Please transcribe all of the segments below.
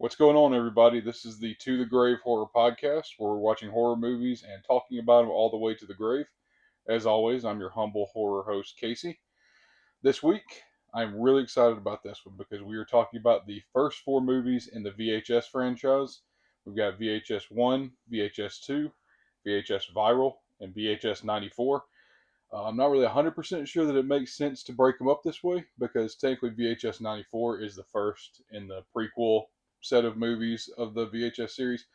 What's going on, everybody? This is the To the Grave Horror Podcast, where we're watching horror movies and talking about them all the way to the grave. As always, I'm your humble horror host, Casey. This week, I'm really excited about this one because we are talking about the first four movies in the VHS franchise. We've got VHS 1, VHS 2, VHS Viral, and VHS 94. I'm not really 100% sure that it makes sense to break them up this way because technically VHS 94 is the first in the prequel set of movies of the VHS series,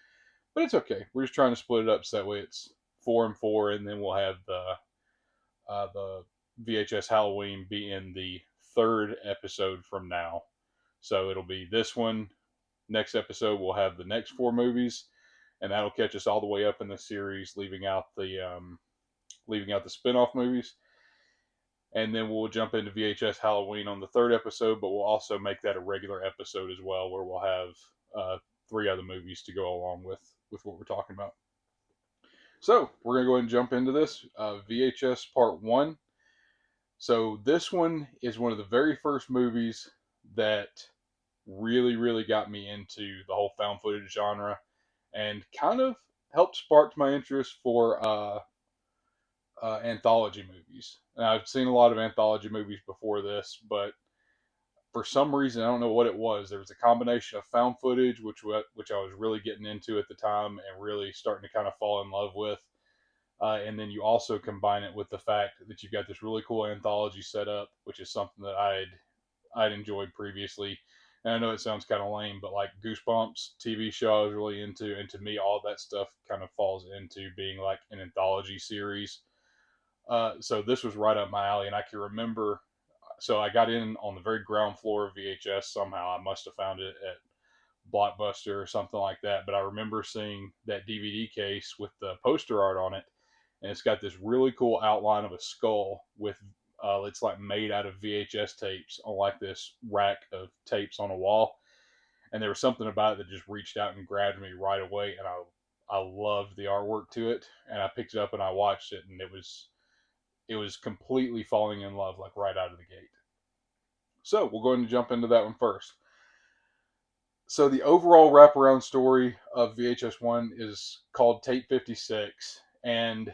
but it's okay. We're just trying to split it up so that way it's four and four, and then we'll have the VHS Halloween be in the third episode from now. So it'll be this one. Next episode, we'll have the next four movies, and that'll catch us all the way up in the series, leaving out the spin-off movies. And then we'll jump into VHS Halloween on the third episode, but we'll also make that a regular episode as well, where we'll have three other movies to go along with what we're talking about. So we're going to go ahead and jump into this. VHS Part 1. So this one is one of the very first movies that really, really got me into the whole found footage genre and kind of helped spark my interest for anthology movies. And I've seen a lot of anthology movies before this, but for some reason, I don't know what it was. There was a combination of found footage, which I was really getting into at the time and really starting to kind of fall in love with. And then you also combine it with the fact that you've got this really cool anthology set up, which is something that I'd enjoyed previously. And I know it sounds kind of lame, but like Goosebumps TV show I was really into, and to me, all that stuff kind of falls into being like an anthology series. So this was right up my alley, and I can remember. So I got in on the very ground floor of VHS somehow. I must have found it at Blockbuster or something like that. But I remember seeing that DVD case with the poster art on it, and it's got this really cool outline of a skull with it's like made out of VHS tapes on like this rack of tapes on a wall. And there was something about it that just reached out and grabbed me right away, and I loved the artwork to it, and I picked it up and I watched it, and it was completely falling in love like right out of the gate. So we'll go ahead and jump into that one first. So the overall wraparound story of VHS 1 is called Tape 56, and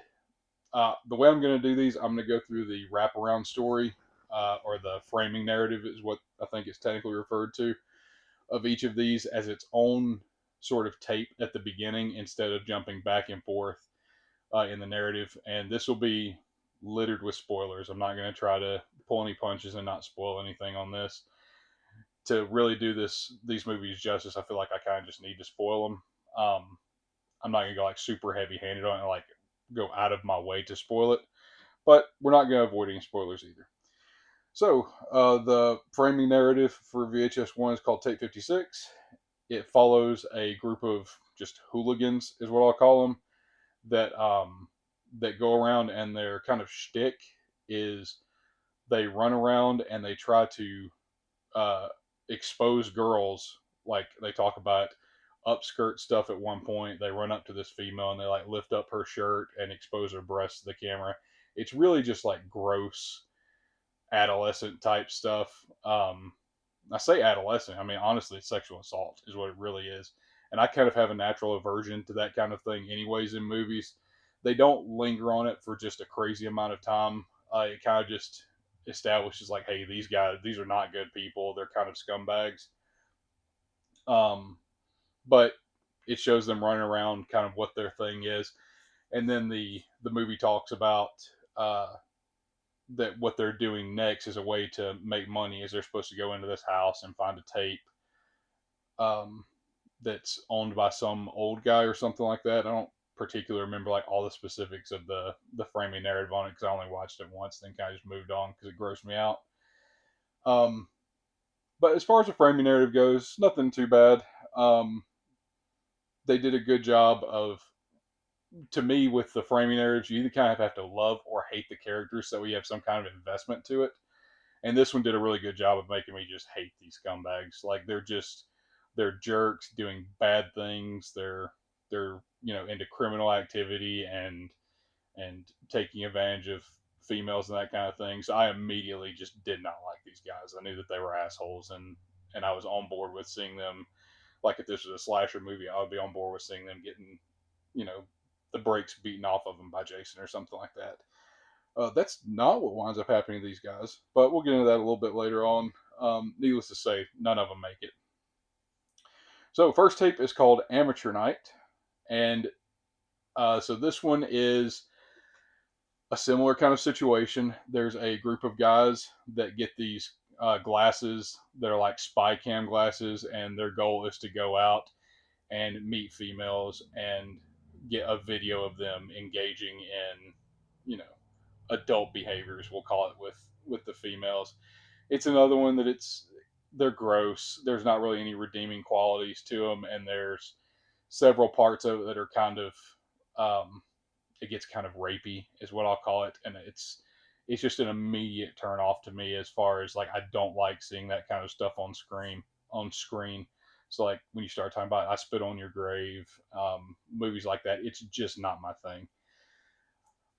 the way I'm going to do these, I'm going to go through the wraparound story, or the framing narrative is what I think it's technically referred to, of each of these as its own sort of tape at the beginning instead of jumping back and forth in the narrative. And this will be littered with spoilers. I'm not going to try to pull any punches and not spoil anything on this. To really do these movies justice, I feel like I kind of just need to spoil them. I'm not going to go like super heavy handed on it, like go out of my way to spoil it, but we're not going to avoid any spoilers either. So the framing narrative for VHS 1 is called Tape 56. It follows a group of just hooligans, is what I'll call them, that go around, and their kind of shtick is they run around and they try to expose girls. Like they talk about upskirt stuff at one point. They run up to this female and they like lift up her shirt and expose her breasts to the camera. It's really just like gross adolescent type stuff. I say adolescent. I mean, honestly, it's sexual assault is what it really is. And I kind of have a natural aversion to that kind of thing anyways in movies. They don't linger on it for just a crazy amount of time. It kind of just establishes like, hey, these guys, these are not good people. They're kind of scumbags. But it shows them running around, kind of what their thing is. And then the movie talks about that what they're doing next is a way to make money, is they're supposed to go into this house and find a tape that's owned by some old guy or something like that. I don't particularly remember like all the specifics of the framing narrative on it because I only watched it once, then kind of just moved on because it grossed me out. But as far as the framing narrative goes, nothing too bad. They did a good job of, to me, with the framing narratives, you either kind of have to love or hate the characters so you have some kind of investment to it. And this one did a really good job of making me just hate these scumbags. Like they're jerks doing bad things. They're into criminal activity and taking advantage of females and that kind of thing. So I immediately just did not like these guys. I knew that they were assholes, and I was on board with seeing them like if this was a slasher movie, I would be on board with seeing them getting, you know, the brakes beaten off of them by Jason or something like that. That's not what winds up happening to these guys, but we'll get into that a little bit later on. Needless to say, none of them make it. So, first tape is called Amateur Night, and so this one is a similar kind of situation. There's a group of guys that get these glasses that are like spy cam glasses, and their goal is to go out and meet females and get a video of them engaging in, you know, adult behaviors. We'll call it with the females. It's another one that they're gross. There's not really any redeeming qualities to them, and there's several parts of it that are kind of it gets kind of rapey, is what I'll call it, and it's just an immediate turn off to me as far as like I don't like seeing that kind of stuff on screen. So like when you start talking about I Spit on Your Grave, movies like that, it's just not my thing.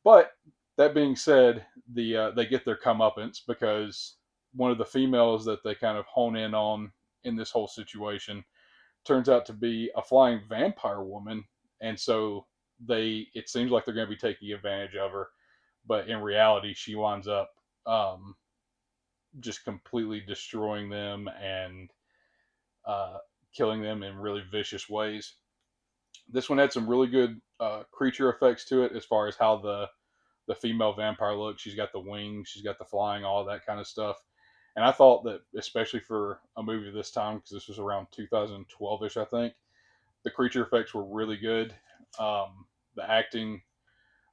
But that being said, they get their comeuppance because one of the females that they kind of hone in on in this whole situation turns out to be a flying vampire woman, and so it seems like they're going to be taking advantage of her, but in reality, she winds up just completely destroying them and uh, killing them in really vicious ways. This one had some really good creature effects to it as far as how the female vampire looks. She's got the wings, she's got the flying, all that kind of stuff. And I thought that, especially for a movie this time, because this was around 2012ish, I think, the creature effects were really good. The acting,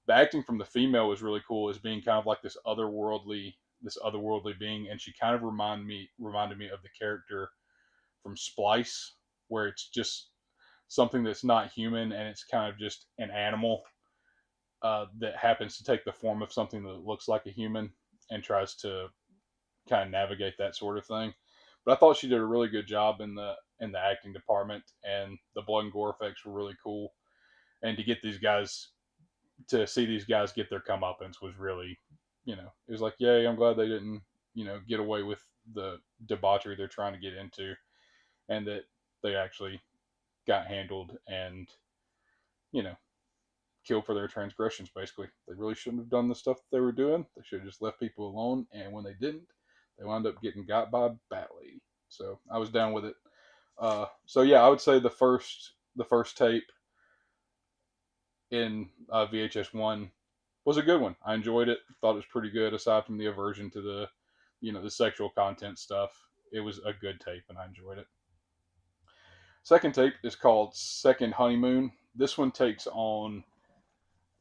the acting from the female was really cool, as being kind of like this otherworldly being, and she kind of reminded me of the character from Splice, where it's just something that's not human and it's kind of just an animal that happens to take the form of something that looks like a human and tries to kind of navigate that sort of thing. But I thought she did a really good job in the acting department, and the blood and gore effects were really cool. And to see these guys get their comeuppance was really, it was like, yay! I'm glad they didn't, get away with the debauchery they're trying to get into, and that they actually got handled and, you know, killed for their transgressions. Basically, they really shouldn't have done the stuff that they were doing. They should have just left people alone, and when they didn't, they wound up getting got by a bat lady. So I was down with it. So yeah, I would say the first tape in VHS 1 was a good one. I enjoyed it. Thought it was pretty good. Aside from the aversion to the sexual content stuff, it was a good tape, and I enjoyed it. Second tape is called Second Honeymoon. This one takes on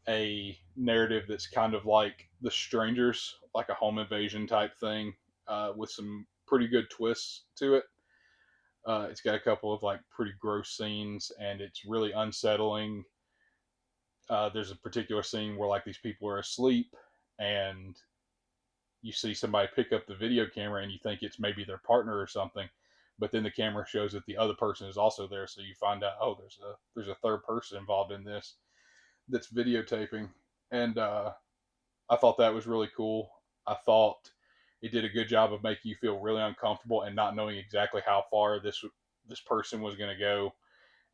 a narrative that's kind of like The Strangers, like a home invasion type thing, with some pretty good twists to it. It's got a couple of like pretty gross scenes, and it's really unsettling. There's a particular scene where like these people are asleep, and you see somebody pick up the video camera, and you think it's maybe their partner or something, but then the camera shows that the other person is also there, so you find out, oh, there's a third person involved in this that's videotaping. And I thought that was really cool. I thought it did a good job of making you feel really uncomfortable and not knowing exactly how far this person was going to go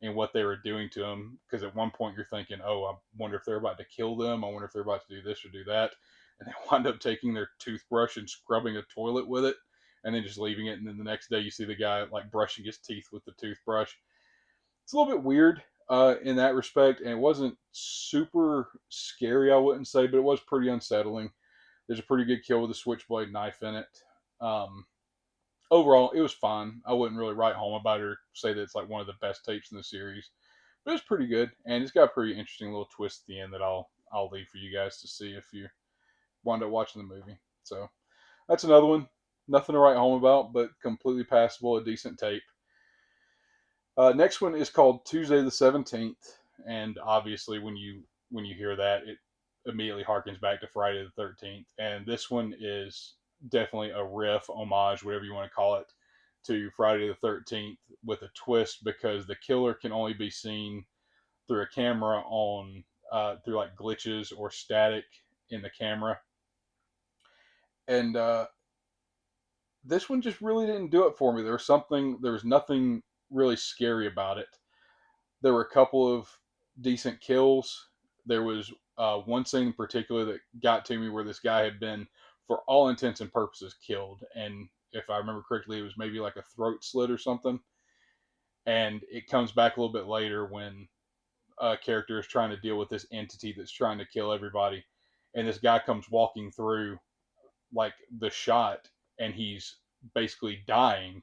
and what they were doing to him. Because at one point you're thinking, oh, I wonder if they're about to kill them. I wonder if they're about to do this or do that. And they wind up taking their toothbrush and scrubbing a toilet with it, and then just leaving it. And then the next day you see the guy like brushing his teeth with the toothbrush. It's a little bit weird in that respect, and it wasn't super scary, I wouldn't say, but it was pretty unsettling. There's a pretty good kill with a switchblade knife in it. Um, Overall, it was fine. I wouldn't really write home about it or say that it's like one of the best tapes in the series, but it's pretty good, and it's got a pretty interesting little twist at the end that I'll leave for you guys to see if you wind up watching the movie. So that's another one. Nothing to write home about, but completely passable, a decent tape. Next one is called Tuesday the 17th, and obviously when you hear that, it immediately harkens back to Friday the 13th. And this one is definitely a riff, homage, whatever you want to call it, to Friday the 13th with a twist, because the killer can only be seen through a camera through like glitches or static in the camera. And this one just really didn't do it for me. There was nothing really scary about it. There were a couple of decent kills. There was one scene in particular that got to me where this guy had been, for all intents and purposes, killed. And if I remember correctly, it was maybe like a throat slit or something. And it comes back a little bit later when a character is trying to deal with this entity that's trying to kill everybody. And this guy comes walking through like the shot, and he's basically dying,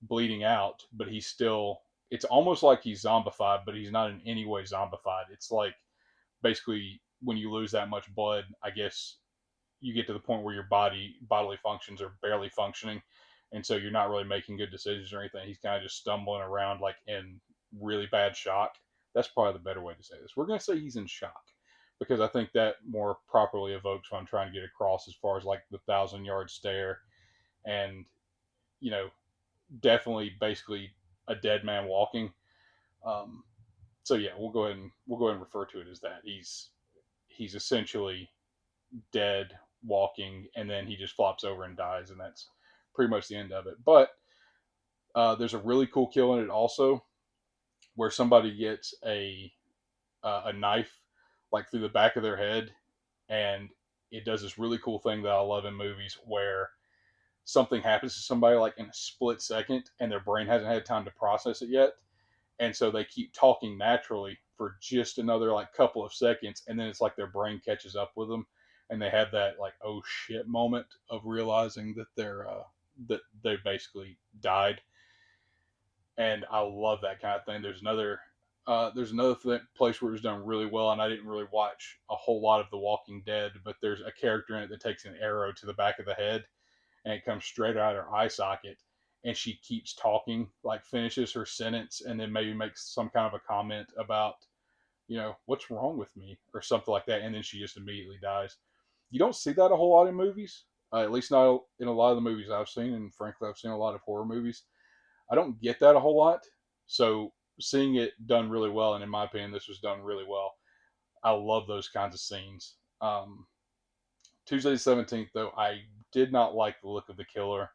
bleeding out, but he's still, it's almost like he's zombified, but he's not in any way zombified. It's like basically when you lose that much blood, I guess you get to the point where your bodily functions are barely functioning, and so you're not really making good decisions or anything. He's kind of just stumbling around like in really bad shock. That's probably the better way to say this. We're going to say he's in shock because I think that more properly evokes what I'm trying to get across as far as like the 1,000 yard stare, and you know, definitely basically a dead man walking. Um, so yeah, we'll go ahead and refer to it as that. He's essentially dead walking, and then he just flops over and dies, and that's pretty much the end of it. But there's a really cool kill in it also, where somebody gets a knife like through the back of their head, and it does this really cool thing that I love in movies where something happens to somebody like in a split second, and their brain hasn't had time to process it yet, and so they keep talking naturally for just another like couple of seconds, and then it's like their brain catches up with them, and they have that like oh shit moment of realizing that that they basically died. And I love that kind of thing. There's another place where it was done really well, and I didn't really watch a whole lot of The Walking Dead, but there's a character in it that takes an arrow to the back of the head, and it comes straight out of her eye socket, and she keeps talking, like finishes her sentence, and then maybe makes some kind of a comment about, what's wrong with me or something like that, and then she just immediately dies. You don't see that a whole lot in movies, at least not in a lot of the movies I've seen, and frankly, I've seen a lot of horror movies. I don't get that a whole lot, so seeing it done really well, and in my opinion, this was done really well. I love those kinds of scenes. Tuesday the 17th, though, I did not like the look of the killer.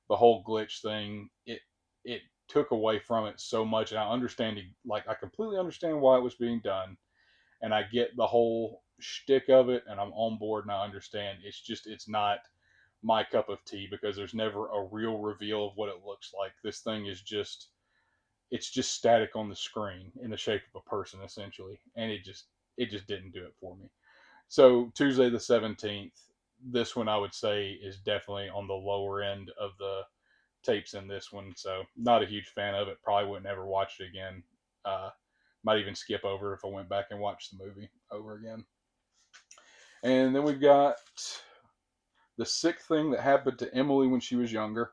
The whole glitch thing, it took away from it so much, and I completely understand why it was being done, and I get the whole shtick of it, and I'm on board, and I understand. It's not my cup of tea because there's never a real reveal of what it looks like. This thing is it's just static on the screen in the shape of a person essentially, and it just didn't do it for me. So Tuesday the 17th, this one I would say is definitely on the lower end of the tapes in this one. So not a huge fan of it. Probably wouldn't ever watch it again. Uh, might even skip over if I went back and watched the movie over again. And then we've got The Sick Thing That Happened to Emily When She Was Younger.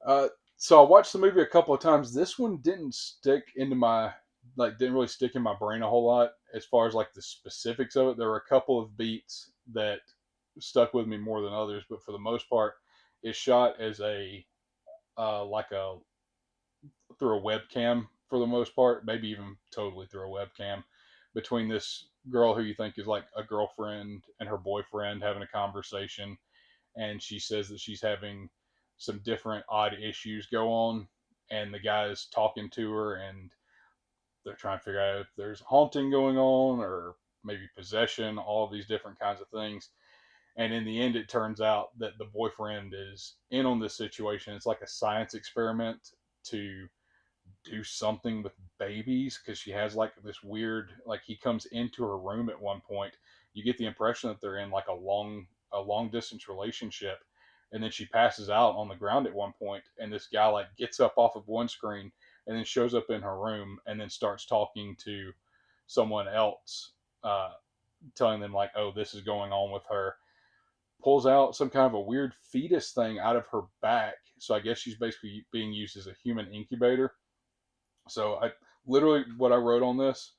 Uh, so I watched the movie a couple of times. This one didn't really stick in my brain a whole lot as far as like the specifics of it. There were a couple of beats that stuck with me more than others, but for the most part, it's shot as like a through a webcam for the most part, maybe even totally through a webcam, between this girl who you think is like a girlfriend and her boyfriend having a conversation, and she says that she's having some different odd issues go on, and the guy is talking to her, and they're trying to figure out if there's haunting going on or maybe possession, all of these different kinds of things. And in the end, it turns out that the boyfriend is in on this situation. It's like a science experiment to do something with babies, because she has like this weird, like he comes into her room at one point. You get the impression that they're in like a long distance relationship, and then she passes out on the ground at one point, and this guy like gets up off of one screen and then shows up in her room and then starts talking to someone else, uh, telling them like, oh, this is going on with her. Pulls out some kind of a weird fetus thing out of her back, so I guess she's basically being used as a human incubator. So I literally, what I wrote on this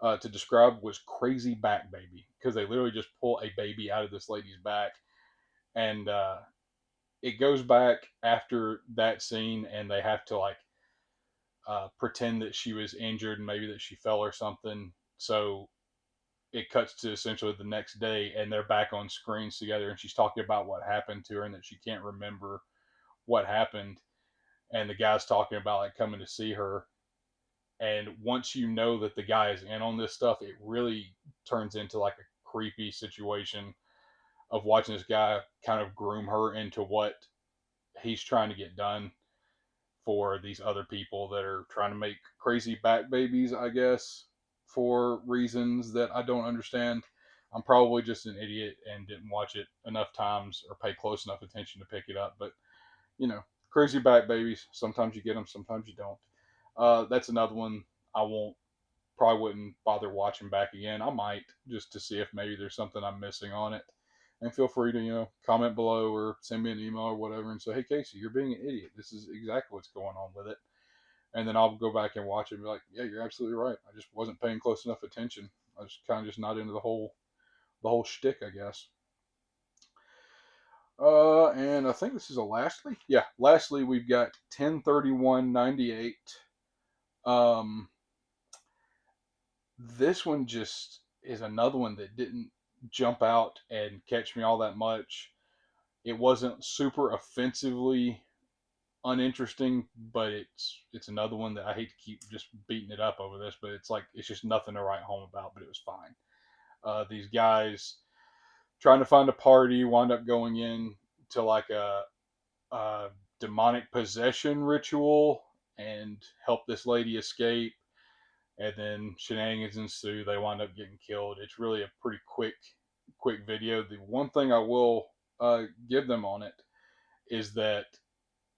to describe was crazy back baby, because they literally just pull a baby out of this lady's back, and it goes back after that scene, and they have to like pretend that she was injured and maybe that she fell or something. So it cuts to essentially the next day, and they're back on screens together, and she's talking about what happened to her and that she can't remember what happened. and the guy's talking about like coming to see her. And once you know that the guy is in on this stuff, it really turns into like a creepy situation of watching this guy kind of groom her into what he's trying to get done for these other people that are trying to make crazy back babies, I guess, for reasons that I don't understand. I'm probably just an idiot and didn't watch it enough times or pay close enough attention to pick it up. But, you know, crazy back babies. Sometimes you get them, sometimes you don't. That's another one I won't, probably wouldn't bother watching back again. I might, just to see if maybe there's something I'm missing on it. And feel free to, comment below or send me an email or whatever and say, hey, Casey, you're being an idiot. This is exactly what's going on with it. And then I'll go back and watch it and be like, yeah, you're absolutely right. I just wasn't paying close enough attention. I was kind of just not into the whole shtick, I guess. And I think this is a lastly. Yeah, lastly, we've got 10/31/98. Um, this one just is another one that didn't jump out and catch me all that much. It wasn't super offensively uninteresting, but it's another one that I hate to keep just beating it up over this, but it's just nothing to write home about. But it was fine. These guys trying to find a party wind up going in to like a demonic possession ritual and help this lady escape, and then shenanigans ensue. They wind up getting killed. It's really a pretty quick video. The one thing I will give them on it is that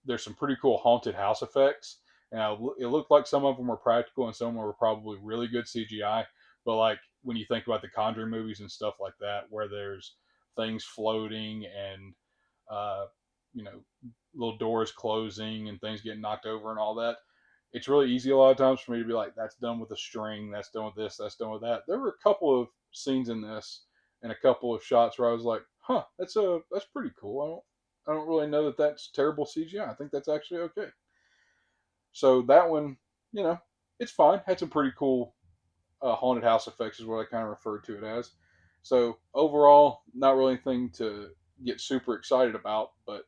there's some pretty cool haunted house effects. And it looked like some of them were practical and some were probably really good CGI. But like when you think about the Conjuring movies and stuff like that, where there's things floating and uh, you know little doors closing and things getting knocked over and all that, it's really easy a lot of times for me to be like, that's done with a string, that's done with this, that's done with that. There were a couple of scenes in this and a couple of shots where I was like, huh, that's pretty cool. I don't really know that that's terrible CGI. I think that's actually okay. So that one, you know, it's fine. Had some pretty cool haunted house effects, is what I kind of referred to it as. So overall, not really anything to get super excited about, but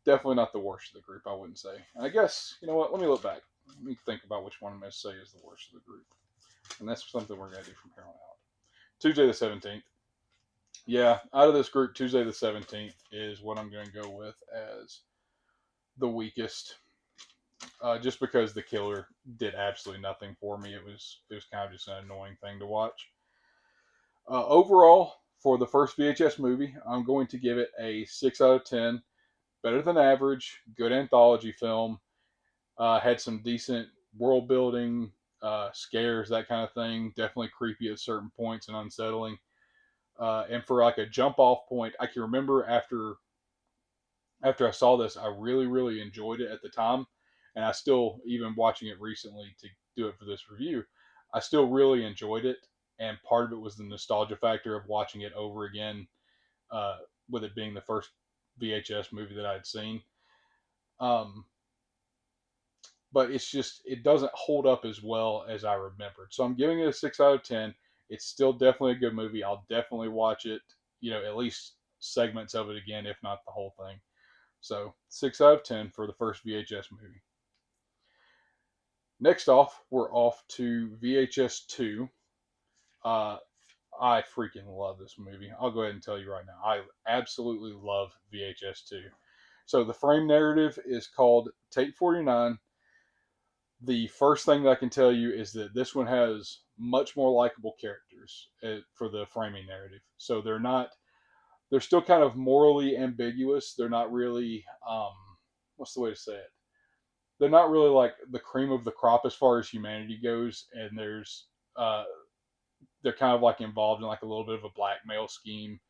definitely not the worst of the group, I wouldn't say. And I guess, you know what, let me look back. Let me think about which one I'm going to say is the worst of the group. And that's something we're going to do from here on out. Tuesday the 17th. Yeah, out of this group, Tuesday the 17th is what I'm going to go with as the weakest. Just because the killer did absolutely nothing for me. It was kind of just an annoying thing to watch. Overall, for the first VHS movie, I'm going to give it a 6 out of 10. Better than average, good anthology film. Had some decent world building, scares, that kind of thing. Definitely creepy at certain points and unsettling. And for like a jump off point, I can remember after I saw this, I really, really enjoyed it at the time. And I still, even watching it recently to do it for this review, I still really enjoyed it. And part of it was the nostalgia factor of watching it over again, uh, with it being the first VHS movie that I had seen. Um, but it doesn't hold up as well as I remembered. So I'm giving it a 6 out of 10. It's still definitely a good movie. I'll definitely watch it, at least segments of it again, if not the whole thing. So 6 out of 10 for the first VHS movie. Next off, we're off to VHS 2. I freaking love this movie. I'll go ahead and tell you right now. I absolutely love VHS 2. So the frame narrative is called Tape 49. The first thing that I can tell you is that this one has much more likable characters for the framing narrative. So they're still kind of morally ambiguous. They're not really, what's the way to say it? They're not really like the cream of the crop as far as humanity goes. And they're kind of like involved in like a little bit of a blackmail scheme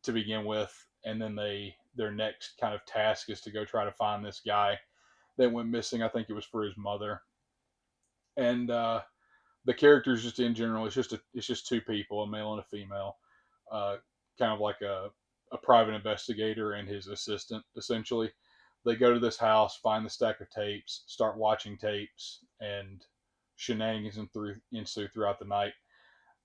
to begin with. And then their next kind of task is to go try to find this guy that went missing. I think it was for his mother. And the characters just in general, it's just two people, a male and a female, uh, kind of like a private investigator and his assistant, essentially. They go to this house, find the stack of tapes, start watching tapes, and shenanigans ensue throughout the night.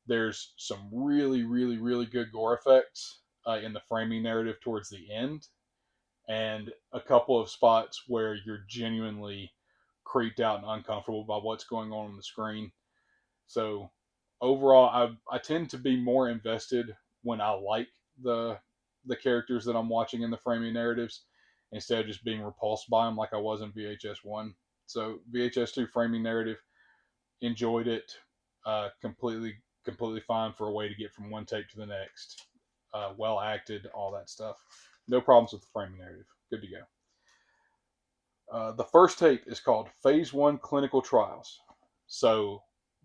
There's some really, really, really good gore effects in the framing narrative towards the end. and a couple of spots where you're genuinely creeped out and uncomfortable by what's going on the screen. So overall, I tend to be more invested when I like the characters that I'm watching in the framing narratives instead of just being repulsed by them like I was in VHS one. So VHS two framing narrative, enjoyed it, completely fine for a way to get from one tape to the next. Well acted, all that stuff. No problems with the framing narrative. Good to go. The first tape is called Phase One Clinical Trials. So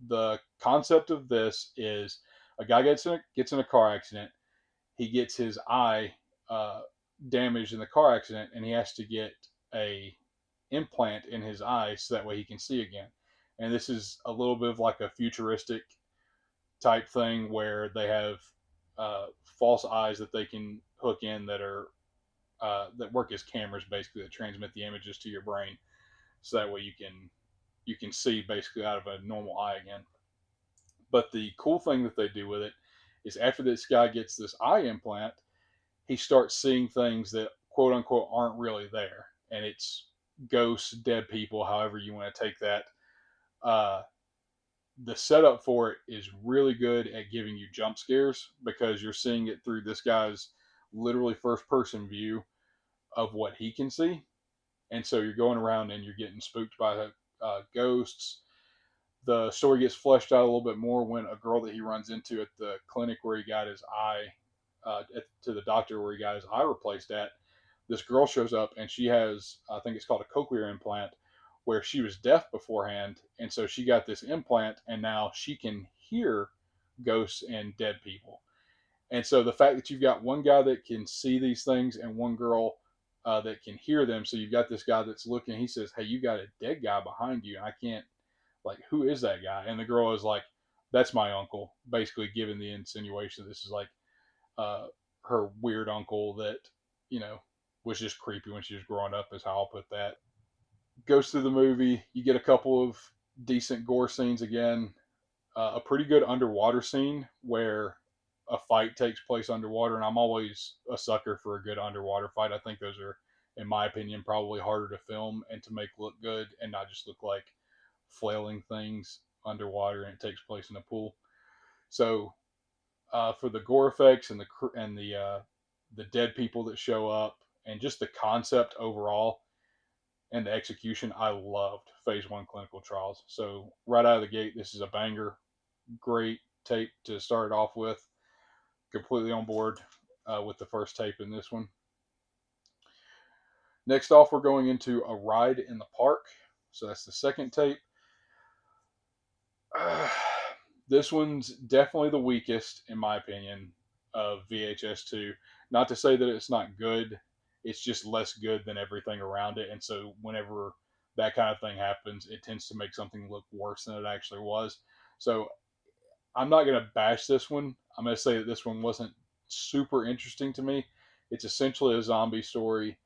the concept of this is a guy gets in a car accident. He gets his eye uh, damaged in the car accident, and he has to get a implant in his eye so that way he can see again. And this is a little bit of like a futuristic type thing where they have false eyes that they can hook in that work as cameras basically that transmit the images to your brain so that way you can see basically out of a normal eye again. But the cool thing that they do with it is after this guy gets this eye implant, he starts seeing things that quote unquote aren't really there, and it's ghosts, dead people, however you want to take that. Uh, the setup for it is really good at giving you jump scares because you're seeing it through this guy's literally first person view of what he can see, and so you're going around and you're getting spooked by ghosts. The story gets fleshed out a little bit more when a girl that he runs into at the clinic where he got his eye, to the doctor where he got his eye replaced at, this girl shows up and she has, I think it's called a cochlear implant, where she was deaf beforehand. And so she got this implant and now she can hear ghosts and dead people. And so the fact that you've got one guy that can see these things and one girl that can hear them. So you've got this guy that's looking, he says, "Hey, you got a dead guy behind you. And I can't, like, who is that guy?" And the girl is like, "That's my uncle," basically giving the insinuation that this is like uh, her weird uncle that, you know, was just creepy when she was growing up, is how I'll put that. Goes through the movie. You get a couple of decent gore scenes again. A pretty good underwater scene where a fight takes place underwater, and I'm always a sucker for a good underwater fight. I think those are, in my opinion, probably harder to film and to make look good and not just look like flailing things underwater and it takes place in a pool. So for the gore effects and the dead people that show up and just the concept overall and the execution, I loved Phase One Clinical Trials. So right out of the gate, this is a banger. Great tape to start it off with. Completely on board with the first tape in this one. Next off, we're going into A Ride in the Park. So that's the second tape. This one's definitely the weakest, in my opinion, of VHS 2. Not to say that it's not good, it's just less good than everything around it. And so, whenever that kind of thing happens, it tends to make something look worse than it actually was. So, I'm not going to bash this one. I'm going to say that this one wasn't super interesting to me. It's essentially a zombie story.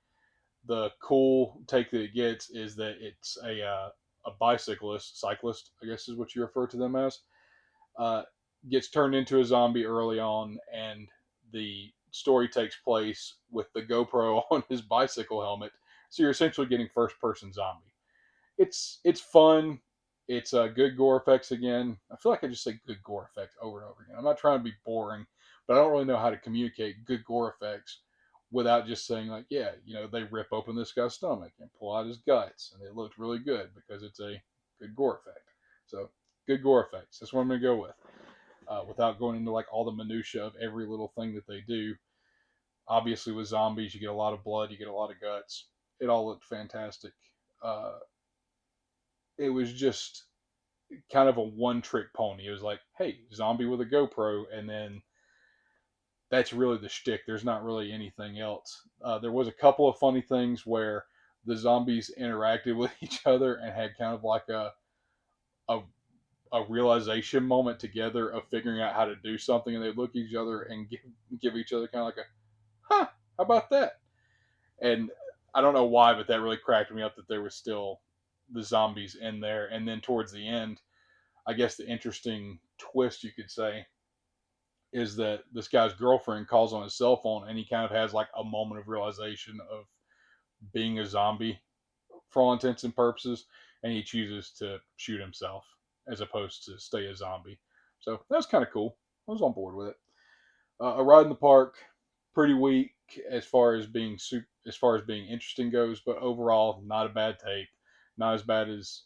The cool take that it gets is that it's a cyclist, I guess is what you refer to them as, uh, gets turned into a zombie early on, and the story takes place with the GoPro on his bicycle helmet. So you're essentially getting first person zombie. It's fun. It's good gore effects again. I feel like I just say good gore effects over and over again. I'm not trying to be boring, but I don't really know how to communicate good gore effects without just saying like, yeah, you know, they rip open this guy's stomach and pull out his guts, and it looked really good because it's a good gore effect. So good gore effects. That's what I'm gonna go with. Without going into like all the minutia of every little thing that they do. Obviously, with zombies, you get a lot of blood, you get a lot of guts. It all looked fantastic. Uh, it was just kind of a one trick pony. It was like, hey, zombie with a GoPro, and then that's really the shtick. There's not really anything else. There was a couple of funny things where the zombies interacted with each other and had kind of like a, a realization moment together of figuring out how to do something, and they look at each other and give each other kind of like a, huh, how about that? And I don't know why, but that really cracked me up that there was still the zombies in there. And then towards the end, I guess the interesting twist you could say is that this guy's girlfriend calls on his cell phone and he kind of has like a moment of realization of being a zombie for all intents and purposes, and he chooses to shoot himself as opposed to stay a zombie. So that was kind of cool. I was on board with it. A ride in the park, pretty weak as far as as far as being interesting goes, but overall not a bad tape. Not as bad as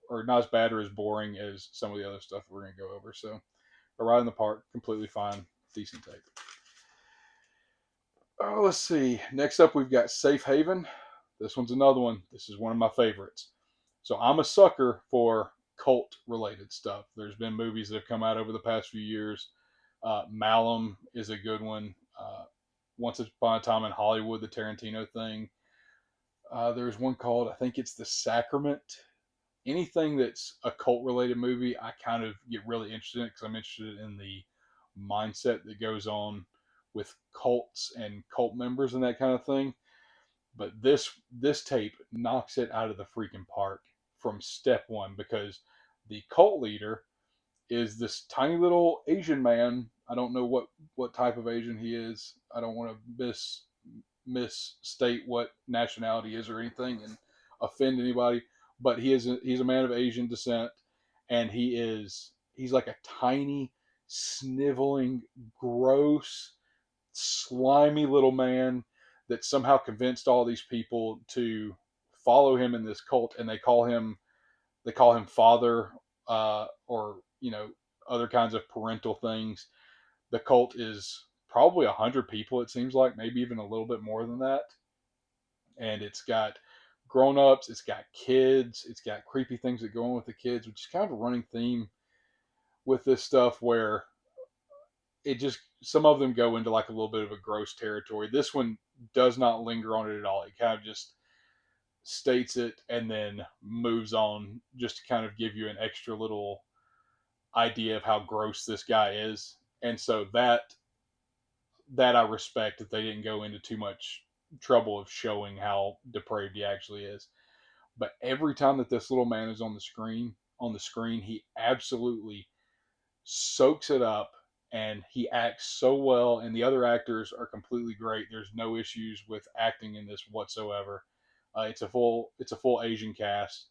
or not as bad or as boring as some of the other stuff we're gonna go over. So a ride in the park, completely fine, decent tape. Oh, let's see. Next up, we've got Safe Haven. This one's another one. This is one of my favorites. So I'm a sucker for cult related stuff. There's been movies that have come out over the past few years. Malum is a good one. Once Upon a Time in Hollywood, the Tarantino thing. There's one called, I think it's The Sacrament. Anything that's a cult related movie, I kind of get really interested in because I'm interested in the mindset that goes on with cults and cult members and that kind of thing. But this tape knocks it out of the freaking park from step one because the cult leader is this tiny little Asian man. I don't know what type of Asian he is. I don't want to misstate what nationality he is or anything and offend anybody. But he's a man of Asian descent, and he's like a tiny, sniveling, gross, slimy little man that somehow convinced all these people to follow him in this cult, and they call him father, or other kinds of parental things. The cult is probably 100 people. It seems like maybe even a little bit more than that, and it's got grown-ups, it's got kids, it's got creepy things that go on with the kids, which is kind of a running theme with this stuff where it just some of them go into like a little bit of a gross territory. This one does not linger on it at all. It kind of just states it and then moves on just to kind of give you an extra little idea of how gross this guy is. And so that I respect that they didn't go into too much trouble of showing how depraved he actually is. But every time that this little man is on the screen, he absolutely soaks it up and he acts so well, and the other actors are completely great. There's no issues with acting in this whatsoever. It's a full Asian cast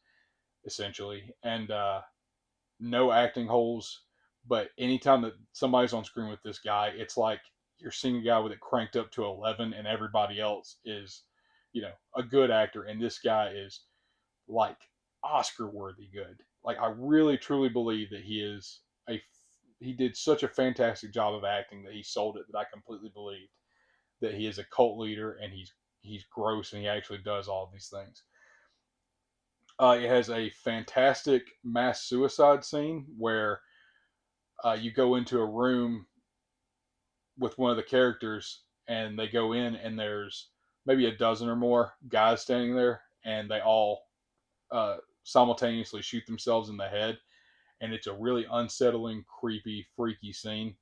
essentially, and no acting holes. But anytime that somebody's on screen with this guy, it's like you're seeing a guy with it cranked up to 11, and everybody else is, a good actor, and this guy is like Oscar worthy good. Like I really truly believe that he did such a fantastic job of acting that he sold it that I completely believed that he is a cult leader and he's gross and he actually does all of these things. It has a fantastic mass suicide scene where you go into a room with one of the characters and they go in and there's maybe a dozen or more guys standing there and they all simultaneously shoot themselves in the head, and it's a really unsettling, creepy, freaky scene.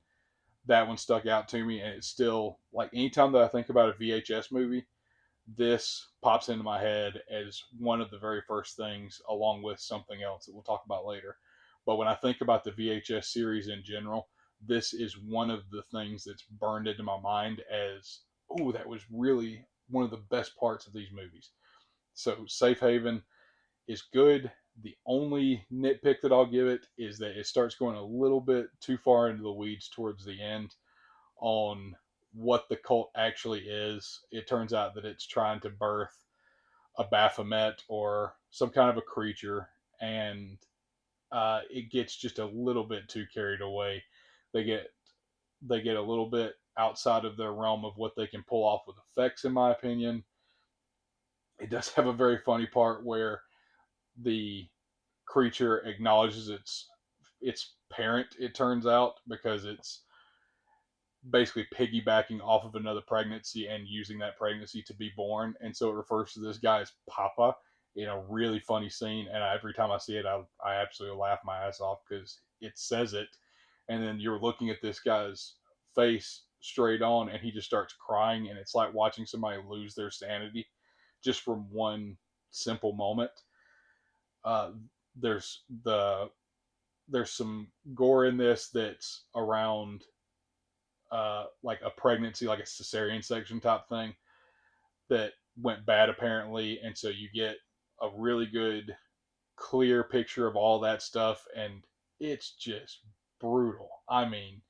That one stuck out to me, and it's still like anytime that I think about a VHS movie, this pops into my head as one of the very first things, along with something else that we'll talk about later. But when I think about the VHS series in general, this is one of the things that's burned into my mind as, oh, that was really one of the best parts of these movies. So Safe Haven is good. The only nitpick that I'll give it is that it starts going a little bit too far into the weeds towards the end on what the cult actually is. It turns out that it's trying to birth a Baphomet or some kind of a creature, and it gets just a little bit too carried away. They get they get a little bit outside of their realm of what they can pull off with effects, in my opinion. It does have a very funny part where the creature acknowledges its parent, it turns out, because it's basically piggybacking off of another pregnancy and using that pregnancy to be born, and so it refers to this guy as Papa in a really funny scene. And every time I see it, I absolutely laugh my ass off because it says it, and then you're looking at this guy's face straight on and he just starts crying, and it's like watching somebody lose their sanity just from one simple moment. uh, there's some gore in this that's around like a pregnancy, like a cesarean section type thing, that went bad apparently, and so you get a really good clear picture of all that stuff, and it's just brutal. I mean,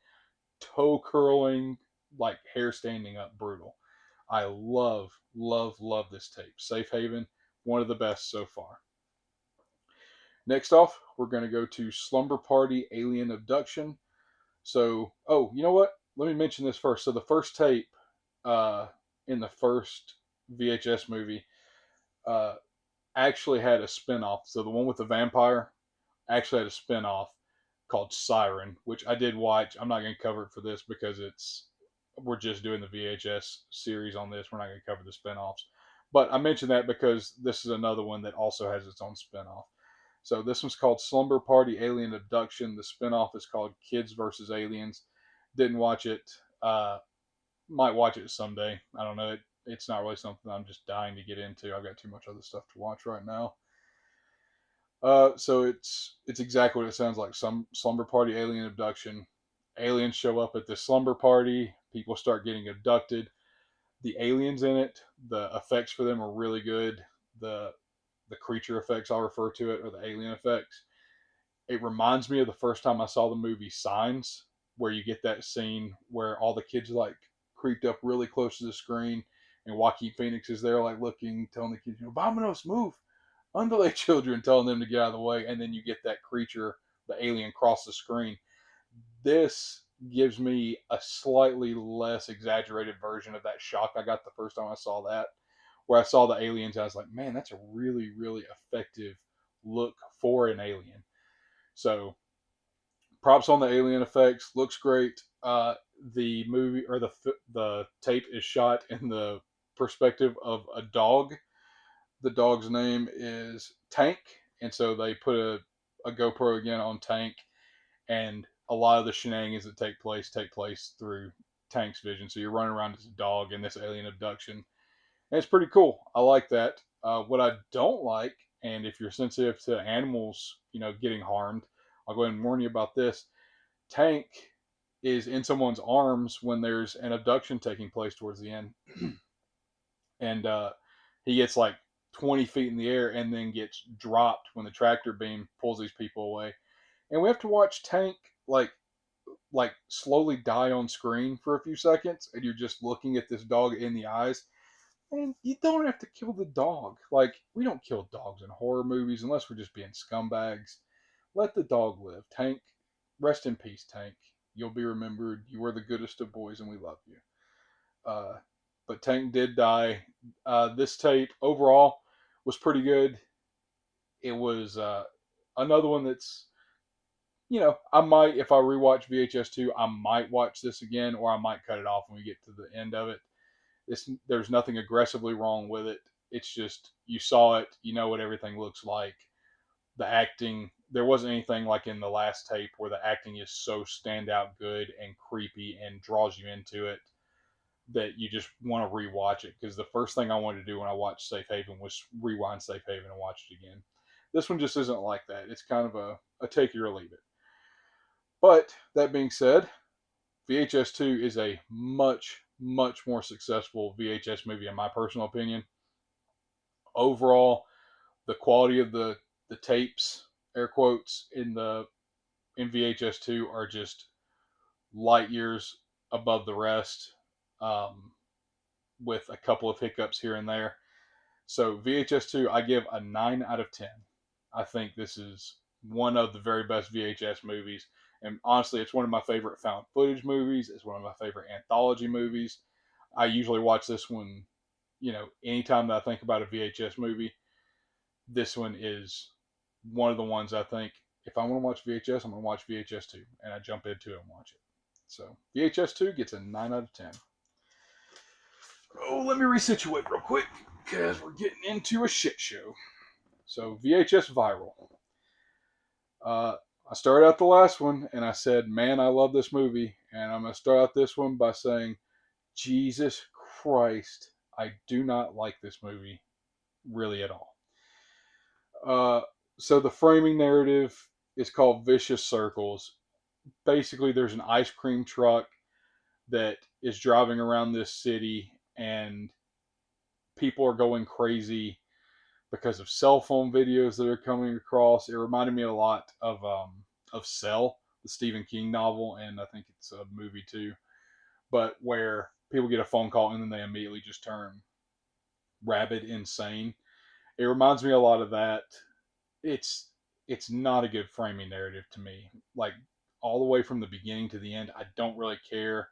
toe curling, like hair standing up, brutal. I love, love, love this tape. Safe Haven, one of the best so far. Next off, we're going to go to Slumber Party Alien Abduction. So, oh, you know what? Let me mention this first. So, the first tape uh, in the first VHS movie uh, actually had a spinoff. So, the one with the vampire actually had a spinoff called Siren, which I did watch. I'm not going to cover it for this because we're just doing the VHS series on this. We're not going to cover the spinoffs. But I mentioned that because this is another one that also has its own spinoff. So this one's called Slumber Party Alien Abduction. The spinoff is called Kids versus Aliens. Didn't watch it. Might watch it someday. I don't know. It's not really something I'm just dying to get into. I've got too much other stuff to watch right now. So it's exactly what it sounds like. Some slumber party alien abduction. Aliens show up at this slumber party. People start getting abducted. The aliens in it, the effects for them are really good. The the creature effects, I'll refer to it, or the alien effects. It reminds me of the first time I saw the movie Signs, where you get that scene where all the kids like creeped up really close to the screen, and Joaquin Phoenix is there like looking, telling the kids, "Vamonos, move!" Underlay children, telling them to get out of the way, and then you get that creature, the alien, cross the screen. This gives me a slightly less exaggerated version of that shock I got the first time I saw that, where I saw the aliens. I was like, man, that's a really, really effective look for an alien. So props on the alien effects, looks great. The movie or the tape is shot in the perspective of a dog. The dog's name is Tank, and so they put a GoPro again on Tank, and a lot of the shenanigans that take place through Tank's vision. So you're running around as a dog in this alien abduction, and it's pretty cool. I like that. What I don't like, and if you're sensitive to animals, getting harmed, I'll go ahead and warn you about this. Tank is in someone's arms when there's an abduction taking place towards the end, and he gets like 20 feet in the air and then gets dropped when the tractor beam pulls these people away. And we have to watch Tank like slowly die on screen for a few seconds, and you're just looking at this dog in the eyes. And you don't have to kill the dog. Like, we don't kill dogs in horror movies unless we're just being scumbags. Let the dog live. Tank, rest in peace, Tank. You'll be remembered. You were the goodest of boys, and we love you. Uh, but Tank did die. This tape overall was pretty good. It was another one that's, I might, if I rewatch VHS 2, I might watch this again, or I might cut it off when we get to the end of it. There's nothing aggressively wrong with it. It's just, you saw it, you know what everything looks like. The acting, there wasn't anything like in the last tape where the acting is so standout good and creepy and draws you into it that you just want to rewatch it. Because the first thing I wanted to do when I watched Safe Haven was rewind Safe Haven and watch it again. This one just isn't like that. It's kind of a take it or leave it. But that being said, VHS 2 is a much, much more successful VHS movie, in my personal opinion. Overall, the quality of the tapes, air quotes, in VHS 2 are just light years above the rest, um, with a couple of hiccups here and there. So VHS 2, I give a 9 out of 10. I think this is one of the very best VHS movies. And honestly, it's one of my favorite found footage movies. It's one of my favorite anthology movies. I usually watch this one, anytime that I think about a VHS movie. This one is one of the ones I think, if I want to watch VHS, I'm going to watch VHS 2. And I jump into it and watch it. So VHS 2 gets a 9 out of 10. Oh, let me resituate real quick because we're getting into a shit show. So VHS Viral. I started out the last one and I said, man, I love this movie. And I'm going to start out this one by saying, Jesus Christ, I do not like this movie really at all. So the framing narrative is called Vicious Circles. Basically, there's an ice cream truck that is driving around this city, and people are going crazy because of cell phone videos that are coming across. It reminded me a lot of Cell, the Stephen King novel, and I think it's a movie too. But where people get a phone call and then they immediately just turn rabid insane. It reminds me a lot of that. It's it's not a good framing narrative to me. Like all the way from the beginning to the end, I don't really care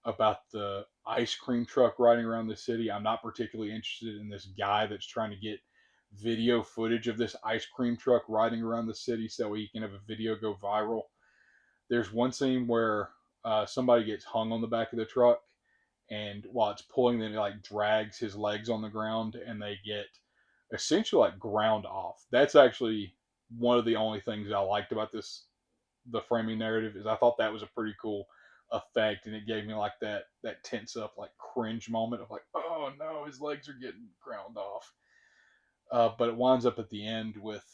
about the ice cream truck riding around the city. I'm not particularly interested in this guy that's trying to get video footage of this ice cream truck riding around the city so he can have a video go viral. There's one scene where somebody gets hung on the back of the truck, and while it's pulling, then it like drags his legs on the ground, and they get essentially like ground off. That's actually one of the only things I liked about the framing narrative is I thought that was a pretty cool effect, and it gave me like that tense up like cringe moment of like, oh no, his legs are getting ground off. But it winds up at the end with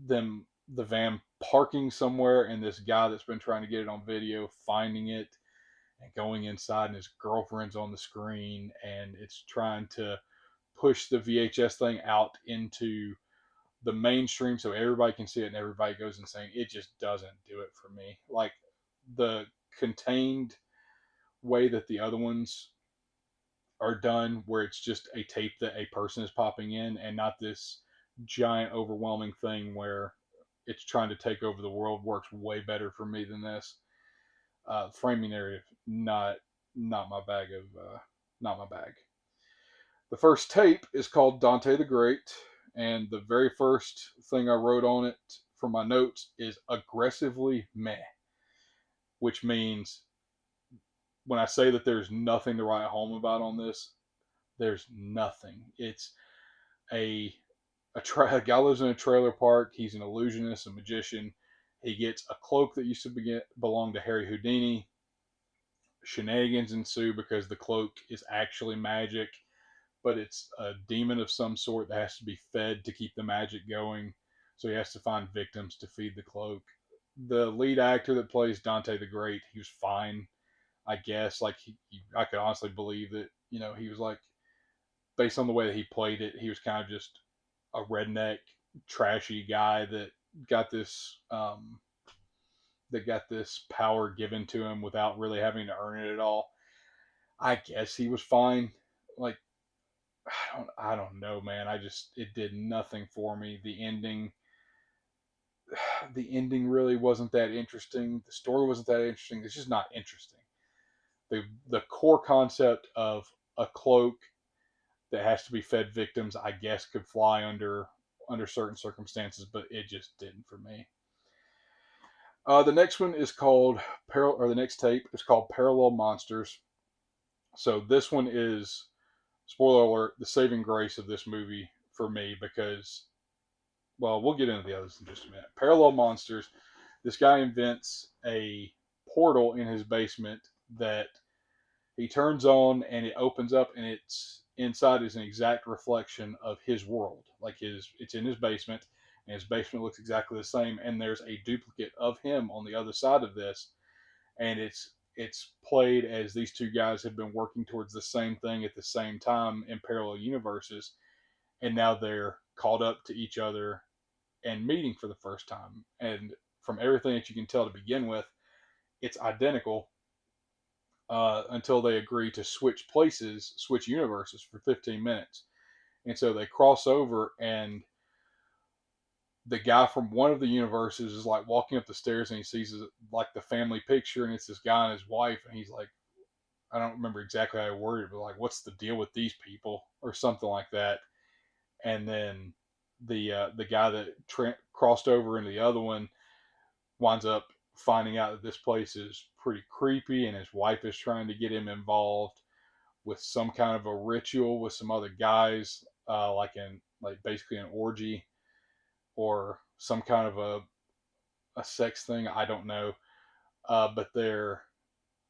the van parking somewhere, and this guy that's been trying to get it on video finding it and going inside, and his girlfriend's on the screen, and it's trying to push the VHS thing out into the mainstream so everybody can see it and everybody goes insane. It just doesn't do it for me. Like the contained way that the other ones are done, where it's just a tape that a person is popping in and not this giant overwhelming thing where it's trying to take over the world, works way better for me than this. Framing narrative, not my bag of not my bag. The first tape is called Dante the Great, and the very first thing I wrote on it for my notes is aggressively meh, which means when I say that there's nothing to write home about on this, there's nothing. It's a a guy lives in a trailer park. He's an illusionist, a magician. He gets a cloak that used to belong to Harry Houdini. Shenanigans ensue because the cloak is actually magic, but it's a demon of some sort that has to be fed to keep the magic going. So he has to find victims to feed the cloak. The lead actor that plays Dante the Great, he was fine, I guess. Like I could honestly believe that he was like, based on the way that he played it, he was kind of just a redneck, trashy guy got this um, that got this power given to him without really having to earn it at all. I guess he was fine. Like I don't know, man. It did nothing for me. The ending really wasn't that interesting. The story wasn't that interesting. It's just not interesting. The core concept of a cloak that has to be fed victims, I guess, could fly under certain circumstances, but it just didn't for me. The next one is called the next tape is called Parallel Monsters. So this one is, spoiler alert, the saving grace of this movie for me because, well, we'll get into the others in just a minute. Parallel Monsters. This guy invents a portal in his basement that he turns on, and it opens up, and it's inside is an exact reflection of his world. Like it's in his basement, and his basement looks exactly the same. And there's a duplicate of him on the other side of this, and it's played as these two guys have been working towards the same thing at the same time in parallel universes, and now they're caught up to each other and meeting for the first time. And from everything that you can tell to begin with, it's identical until they agree to switch universes for 15 minutes. And so they cross over, and the guy from one of the universes is like walking up the stairs, and he sees like the family picture, and it's this guy and his wife, and he's like, I don't remember exactly how I worded it, but like, what's the deal with these people or something like that. And then the guy that crossed over into the other one winds up finding out that this place is pretty creepy, and his wife is trying to get him involved with some kind of a ritual with some other guys, like basically an orgy or some kind of a sex thing. I don't know, but they're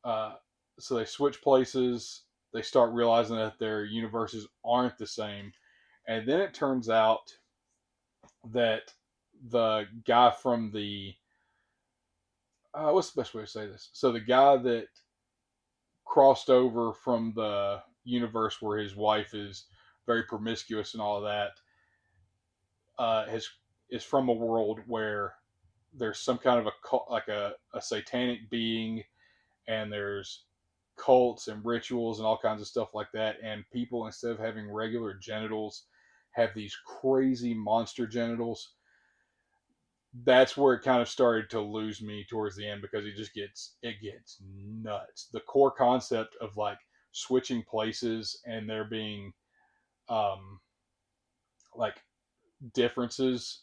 uh, so they switch places. They start realizing that their universes aren't the same, and then it turns out that the guy from the what's the best way to say this? So the guy that crossed over from the universe where his wife is very promiscuous and all of that, uh, has is from a world where there's some kind of like a satanic being, and there's cults and rituals and all kinds of stuff like that, and people, instead of having regular genitals, have these crazy monster genitals. That's where it kind of started to lose me towards the end, because it gets nuts. The core concept of like switching places and there being um like differences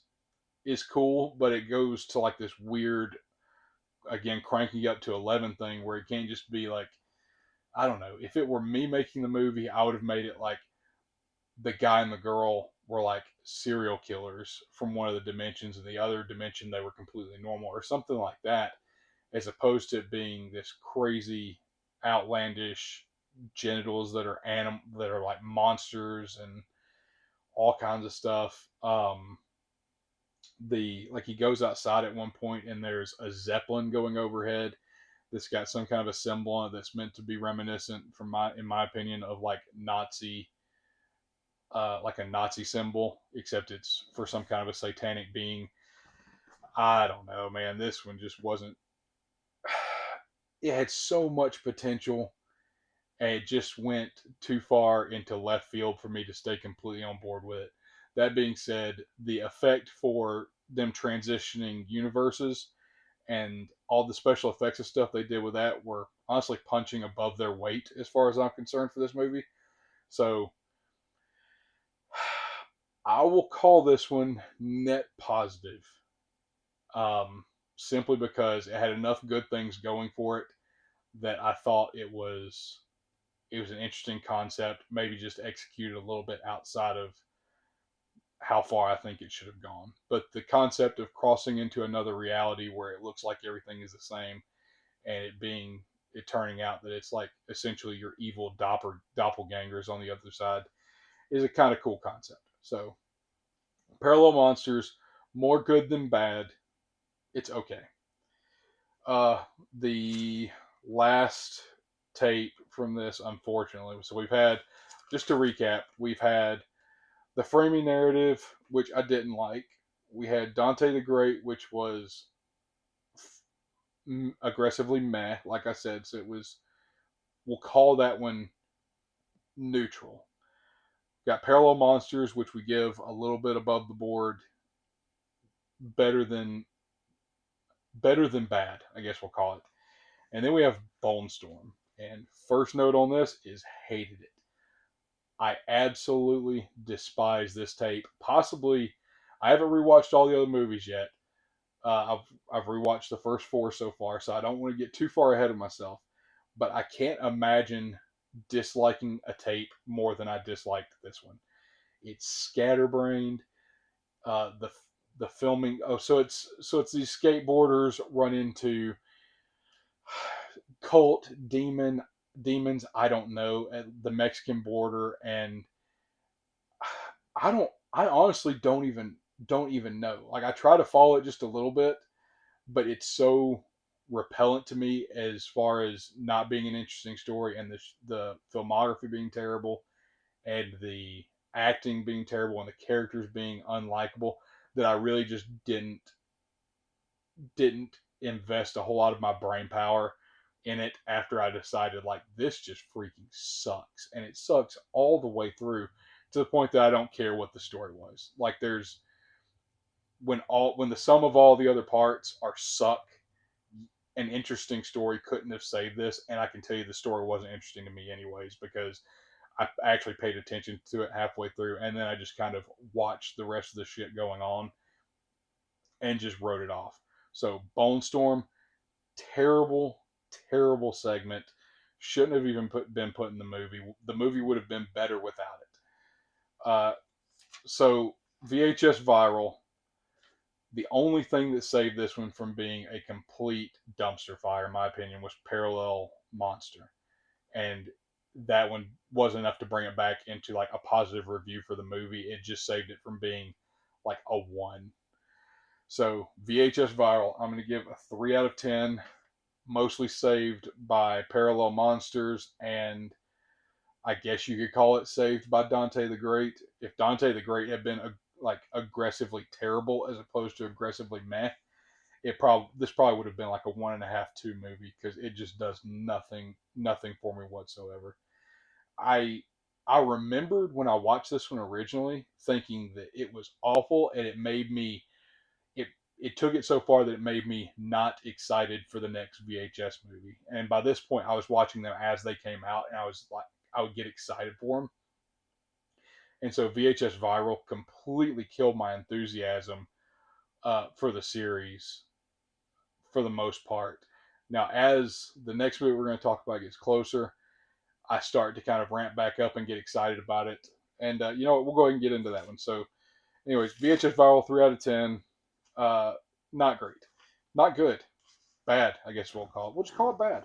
is cool, but it goes to like this weird, again, cranking up to 11 thing, where it can't just be like, I don't know. If it were me making the movie, I would have made it like the guy and the girl were like serial killers from one of the dimensions, and the other dimension they were completely normal, or something like that, as opposed to it being this crazy, outlandish genitals that are that are like monsters and all kinds of stuff. The like he goes outside at one point, and there's a zeppelin going overhead that's got some kind of a symbol on it that's meant to be reminiscent, in my opinion, of like like a Nazi symbol, except it's for some kind of a satanic being. I don't know, man. This one just wasn't. It had so much potential, and it just went too far into left field for me to stay completely on board with it. That being said, the effect for them transitioning universes and all the special effects and stuff they did with that were honestly punching above their weight as far as I'm concerned for this movie. So I will call this one net positive, um, simply because it had enough good things going for it that I thought it was an interesting concept, maybe just executed a little bit outside of how far I think it should have gone. But the concept of crossing into another reality where it looks like everything is the same, and it turning out that it's like essentially your evil doppelgangers on the other side, is a kind of cool concept. So Parallel Monsters, more good than bad. It's okay. The last tape from this, unfortunately, so we've had, just to recap, we've had the framing narrative, which I didn't like. We had Dante the Great, which was aggressively meh, like I said. So it was, we'll call that one neutral. Got Parallel Monsters, which we give a little bit above the board, better than bad, I guess we'll call it. And then we have Bone Storm. And first note on this is hated it. I absolutely despise this tape. Possibly, I haven't rewatched all the other movies yet. I've rewatched the first four so far, so I don't want to get too far ahead of myself. But I can't imagine disliking a tape more than I disliked this one. It's scatterbrained. The filming. Oh, so it's these skateboarders run into cult demons. I don't know, at the Mexican border, and I honestly don't even know. Like, I try to follow it just a little bit, but it's so repellent to me as far as not being an interesting story, and the filmography being terrible, and the acting being terrible, and the characters being unlikable, that I really just didn't invest a whole lot of my brain power in it after I decided, like, this just freaking sucks, and it sucks all the way through, to the point that I don't care what the story was. Like, there's when the sum of all the other parts are suck, an interesting story couldn't have saved this, and I can tell you the story wasn't interesting to me anyways, because I actually paid attention to it halfway through, and then I just kind of watched the rest of the shit going on and just wrote it off. So Bone Storm, terrible, terrible segment. Shouldn't have even been put in the movie. The movie would have been better without it. So VHS Viral, the only thing that saved this one from being a complete dumpster fire, in my opinion, was Parallel Monster. And that one wasn't enough to bring it back into like a positive review for the movie. It just saved it from being like a 1. So VHS Viral, I'm going to give a 3 out of 10, mostly saved by Parallel Monsters and I guess you could call it saved by Dante the Great. If Dante the Great had been like aggressively terrible as opposed to aggressively meh, this probably would have been like a 1.5, 2 movie because it just does nothing for me whatsoever. I I remembered when I watched this one originally thinking that it was awful, and it it took it so far that it made me not excited for the next VHS movie. And by this point, I was watching them as they came out, and I was like, I would get excited for them. And so VHS Viral completely killed my enthusiasm for the series for the most part. Now, as the next movie we're going to talk about gets closer, I start to kind of ramp back up and get excited about it. And you know what? We'll go ahead and get into that one. So, anyways, VHS Viral 3 out of 10. Uh, not great, not good, bad. I guess we'll call it. We'll just call it bad.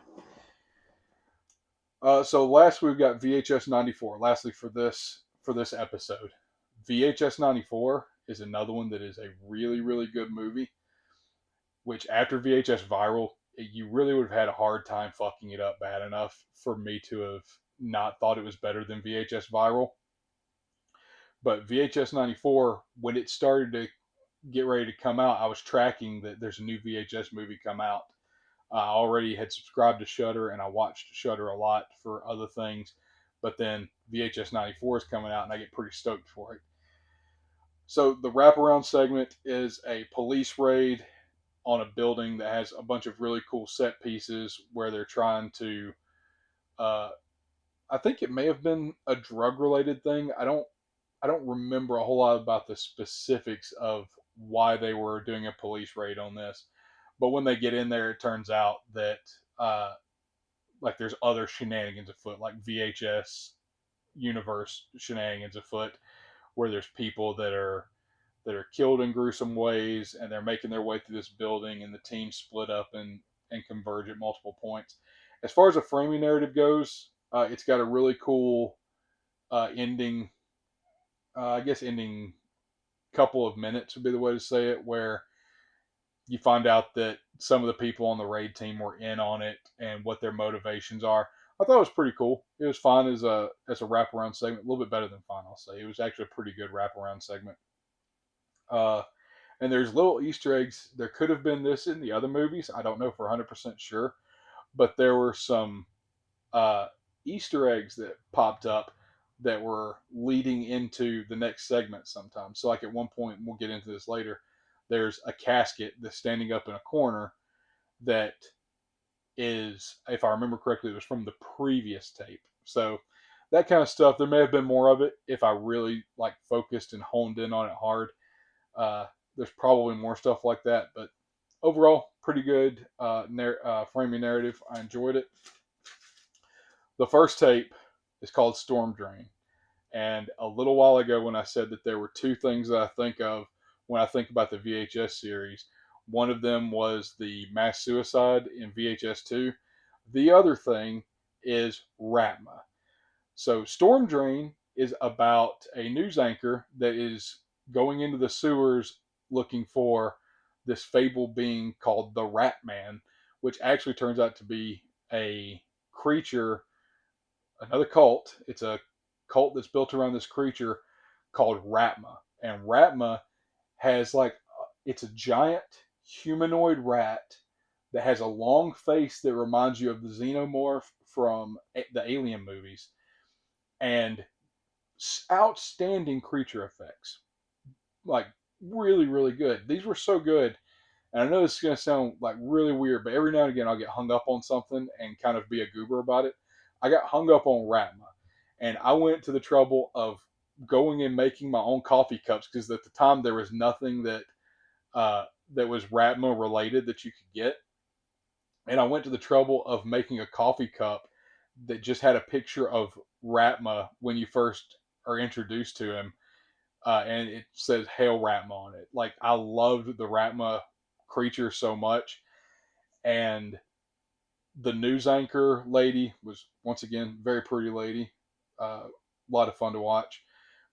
So last we've got VHS 94. Lastly for this episode, VHS 94 is another one that is a really good movie. Which after VHS Viral, you really would have had a hard time fucking it up bad enough for me to have not thought it was better than VHS Viral. But VHS 94, when it started to get ready to come out, I was tracking that there's a new VHS movie come out. I already had subscribed to Shudder and I watched Shudder a lot for other things, but then VHS 94 is coming out and I get pretty stoked for it. So the wraparound segment is a police raid on a building that has a bunch of really cool set pieces where they're trying to. Uh, I think it may have been a drug related thing. I don't remember a whole lot about the specifics of why they were doing a police raid on this. But when they get in there, it turns out that like there's other shenanigans afoot, like VHS universe shenanigans afoot, where there's people that are killed in gruesome ways, and they're making their way through this building, and the team split up and converge at multiple points. As far as a framing narrative goes, it's got a really cool ending. I guess ending couple of minutes would be the way to say it, where you find out that some of the people on the raid team were in on it and what their motivations are. I thought it was pretty cool. It was fine as a wraparound segment, a little bit better than fun, I'll say. It was actually a pretty good wraparound segment. Uh, and there's little Easter eggs. There could have been this in the other movies. I don't know for 100% sure, but there were some uh, Easter eggs that popped up that were leading into the next segment sometimes. So, like at one point, we'll get into this later, there's a casket that's standing up in a corner that is, if I remember correctly, it was from the previous tape. So, that kind of stuff, there may have been more of it if I really like focused and honed in on it hard. There's probably more stuff like that, but overall, pretty good framing narrative. I enjoyed it. The first tape is called Storm Drain. And a little while ago, when I said that there were two things that I think of when I think about the VHS series, one of them was the mass suicide in VHS 2. The other thing is Ratma. So, Storm Drain is about a news anchor that is going into the sewers looking for this fabled being called the Rat Man, which actually turns out to be a creature, another cult. It's a cult that's built around this creature called Ratma. And Ratma has it's a giant humanoid rat that has a long face that reminds you of the xenomorph from the Alien movies, and outstanding creature effects. Like, really good. These were so good. And I know this is going to sound like really weird, but every now and again I'll get hung up on something and kind of be a goober about it. I got hung up on Ratma, and I went to the trouble of going and making my own coffee cups because at the time there was nothing that was Ratma related that you could get. And I went to the trouble of making a coffee cup that just had a picture of Ratma when you first are introduced to him, and it says "Hail Ratma" on it. Like, I loved the Ratma creature so much, and the news anchor lady was once again very pretty lady, a lot of fun to watch.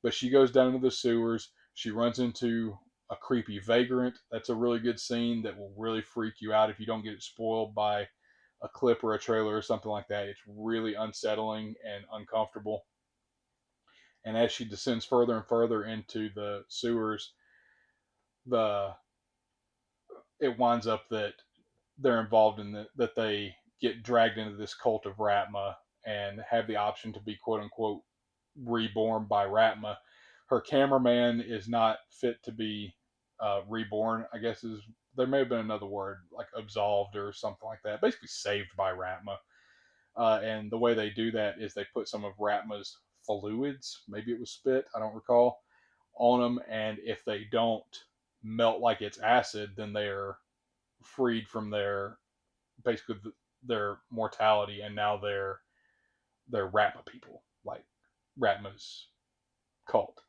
But she goes down into the sewers. She runs into a creepy vagrant. That's a really good scene that will really freak you out if you don't get it spoiled by a clip or a trailer or something like that, it's really unsettling and uncomfortable. And as she descends further and further into the sewers, the it winds up that they're involved in that they get dragged into this cult of Ratma and have the option to be quote unquote reborn by Ratma. Her cameraman is not fit to be reborn. I guess is there may have been another word like absolved or something like that. Basically saved by Ratma. And the way they do that is they put some of Ratma's fluids, maybe it was spit, I don't recall, on them. And if they don't melt like it's acid, then they are freed from their basically their mortality, and now they're Ratma people, like Ratma's cult.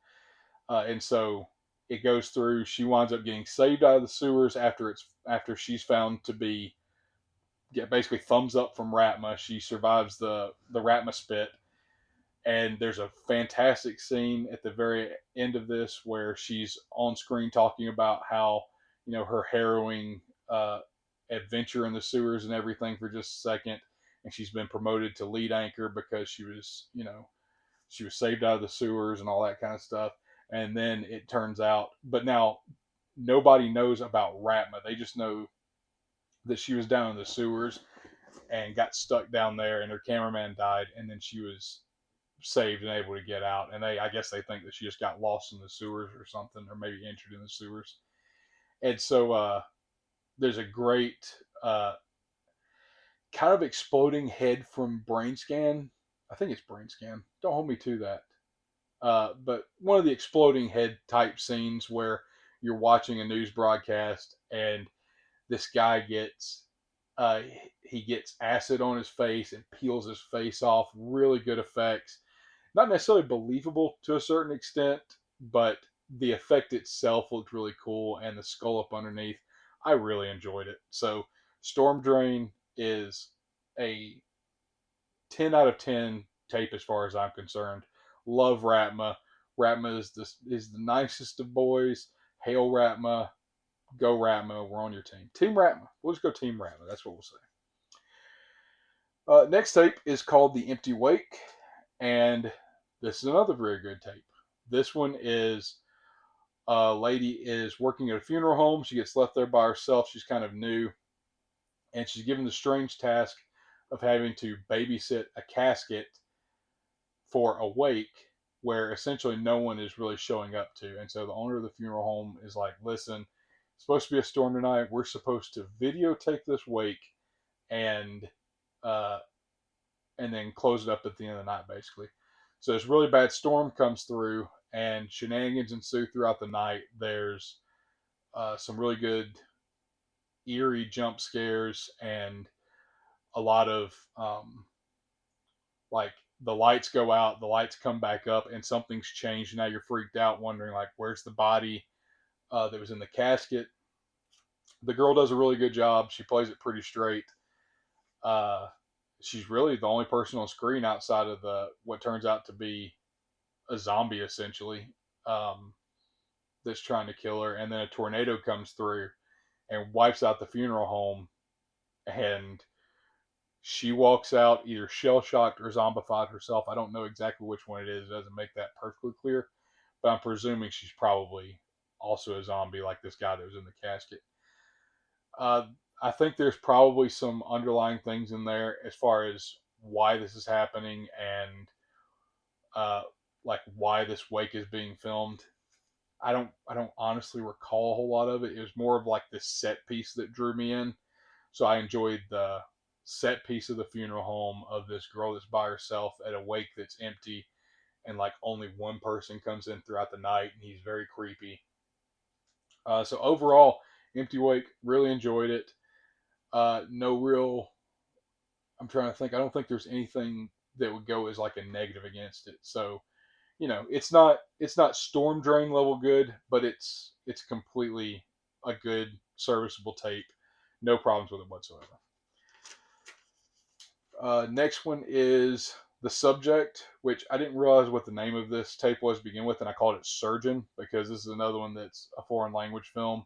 And so it goes through. She winds up getting saved out of the sewers after she's found to be get basically thumbs up from Ratma. She survives the Ratma spit, and there's a fantastic scene at the very end of this where she's on screen talking about how her harrowing adventure in the sewers and everything for just a second, and she's been promoted to lead anchor because she was saved out of the sewers and all that kind of stuff. And then it turns out, but now nobody knows about Ratma. They just know that she was down in the sewers and got stuck down there, and her cameraman died, and then she was saved and able to get out. And I guess they think that she just got lost in the sewers or something, or maybe injured in the sewers. And so there's a great kind of exploding head from Brain Scan. I think it's Brain Scan. Don't hold me to that. But one of the exploding head type scenes where you're watching a news broadcast and this guy gets he gets acid on his face and peels his face off. Really good effects. Not necessarily believable to a certain extent, but the effect itself looked really cool, and the skull up underneath, I really enjoyed it. So Storm Drain is a 10 out of 10 tape as far as I'm concerned. Love Ratma. Ratma is the nicest of boys. Hail Ratma. Go Ratma. We're on your team. Team Ratma. We'll just go Team Ratma. That's what we'll say. Next tape is called The Empty Wake, and this is another very good tape. This one is a lady is working at a funeral home. She gets left there by herself. She's kind of new, and she's given the strange task of having to babysit a casket for a wake where essentially no one is really showing up to. And so the owner of the funeral home is like, listen, it's supposed to be a storm tonight. We're supposed to videotape this wake and uh, and then close it up at the end of the night, basically. So this really bad storm comes through, and shenanigans ensue throughout the night. There's some really good eerie jump scares and a lot of like the lights go out, the lights come back up, and something's changed. Now you're freaked out, wondering like, where's the body that was in the casket? The girl does a really good job. She plays it pretty straight. Uh, she's really the only person on screen outside of the what turns out to be a zombie essentially that's trying to kill her. And then a tornado comes through and wipes out the funeral home, and she walks out either shell shocked or zombified herself. I don't know exactly which one it is. It doesn't make that perfectly clear, but I'm presuming she's probably also a zombie like this guy that was in the casket. Uh, I think there's probably some underlying things in there as far as why this is happening and like why this wake is being filmed. I don't honestly recall a whole lot of it. It was more of like this set piece that drew me in. So I enjoyed the set piece of the funeral home of this girl that's by herself at a wake that's empty, and like only one person comes in throughout the night, and he's very creepy. So overall, Empty Wake, really enjoyed it. No real. I'm trying to think. I don't think there's anything that would go as like a negative against it. So it's not Storm Drain level good, but it's completely a good serviceable tape. No problems with it whatsoever. Next one is The Subject, which I didn't realize what the name of this tape was to begin with, and I called it Surgeon because this is another one that's a foreign language film.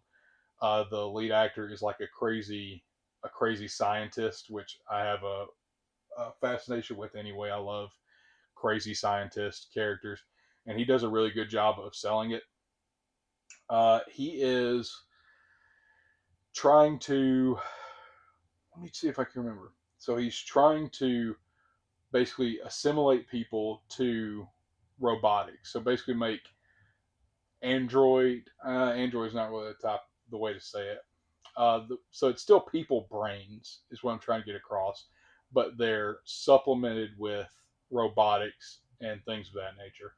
The lead actor is like a crazy a crazy scientist, which I have a fascination with anyway. I love crazy scientist characters, and he does a really good job of selling it. He is trying to, let me see if I can remember. So he's trying to basically assimilate people to robotics. So basically make Android is not really the way to say it. So it's still people brains is what I'm trying to get across, but they're supplemented with robotics and things of that nature.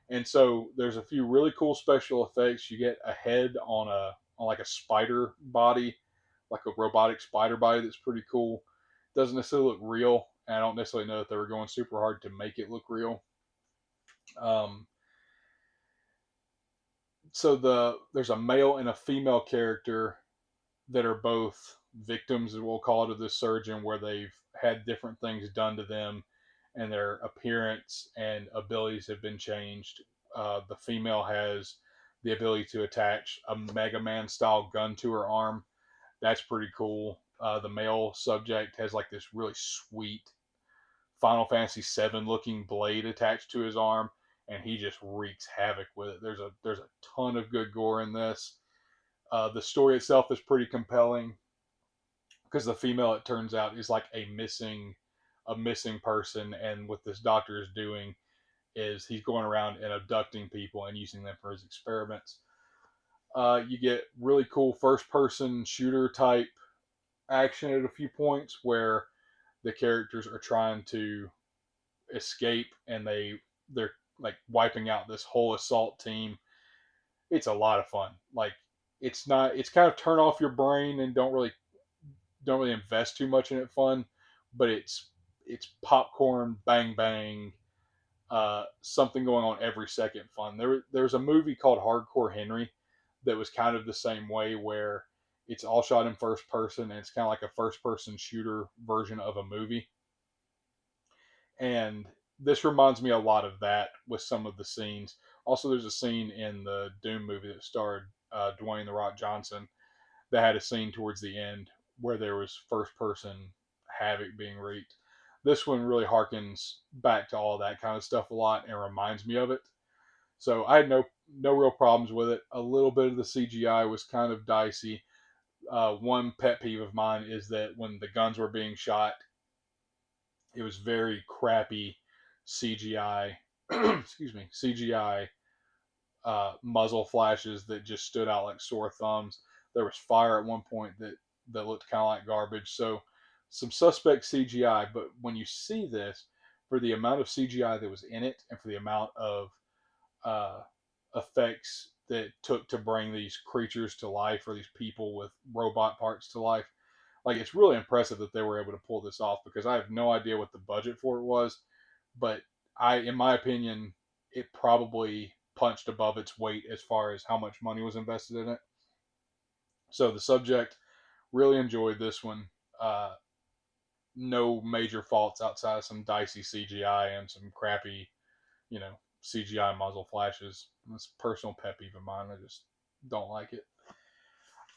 And so there's a few really cool special effects. You get a head on like a spider body, like a robotic spider body that's pretty cool. Doesn't necessarily look real, and I don't necessarily know that they were going super hard to make it look real. Um, there's a male and a female character that are both victims, as we'll call it, of this surgeon, where they've had different things done to them, and their appearance and abilities have been changed. The female has the ability to attach a Mega Man style gun to her arm. That's pretty cool. The male subject has like this really sweet Final Fantasy VII looking blade attached to his arm, and he just wreaks havoc with it. There's a ton of good gore in this. The story itself is pretty compelling because the female, it turns out, is like a missing person, and what this doctor is doing is he's going around and abducting people and using them for his experiments. You get really cool first person shooter type action at a few points where the characters are trying to escape, and they're like wiping out this whole assault team. It's a lot of fun. Like, it's kind of turn off your brain and don't really invest too much in it fun, but it's popcorn bang bang, something going on every second fun. There's a movie called Hardcore Henry that was kind of the same way, where it's all shot in first person, and it's kind of like a first person shooter version of a movie. And this reminds me a lot of that with some of the scenes. Also, there's a scene in the Doom movie that starred Dwayne the Rock Johnson that had a scene towards the end where there was first person havoc being wreaked. This one really harkens back to all that kind of stuff a lot and reminds me of it. So I had no real problems with it. A little bit of the CGI was kind of dicey. One pet peeve of mine is that when the guns were being shot, it was very crappy CGI. Excuse me, CGI muzzle flashes that just stood out like sore thumbs. There was fire at one point that looked kind of like garbage. So some suspect CGI, but when you see this, for the amount of CGI that was in it and for the amount of uh, effects that took to bring these creatures to life, or these people with robot parts to life, like, it's really impressive that they were able to pull this off, because I have no idea what the budget for it was, but in my opinion, it probably punched above its weight as far as how much money was invested in it. So the subject, really enjoyed this one. No major faults outside of some dicey CGI and some crappy, CGI muzzle flashes. That's a personal pet peeve of mine. I just don't like it.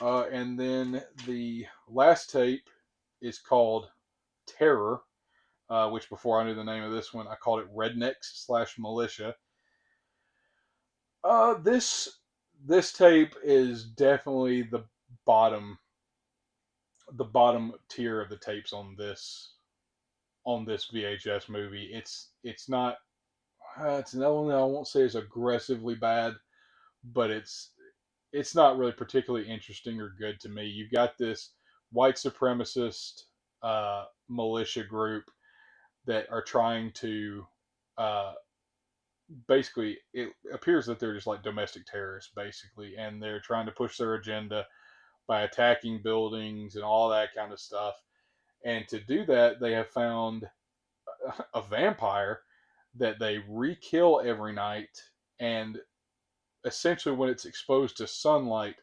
And then the last tape is called Terror, which before I knew the name of this one, I called it Rednecks/Militia. This tape is definitely bottom the bottom tier of the tapes on this VHS movie. It's not it's another one that I won't say is aggressively bad, but it's not really particularly interesting or good to me. You've got this white supremacist militia group that are trying to uh, basically, it appears that they're just like domestic terrorists, basically, and they're trying to push their agenda by attacking buildings and all that kind of stuff. And to do that, they have found a vampire that they re-kill every night, and essentially, when it's exposed to sunlight,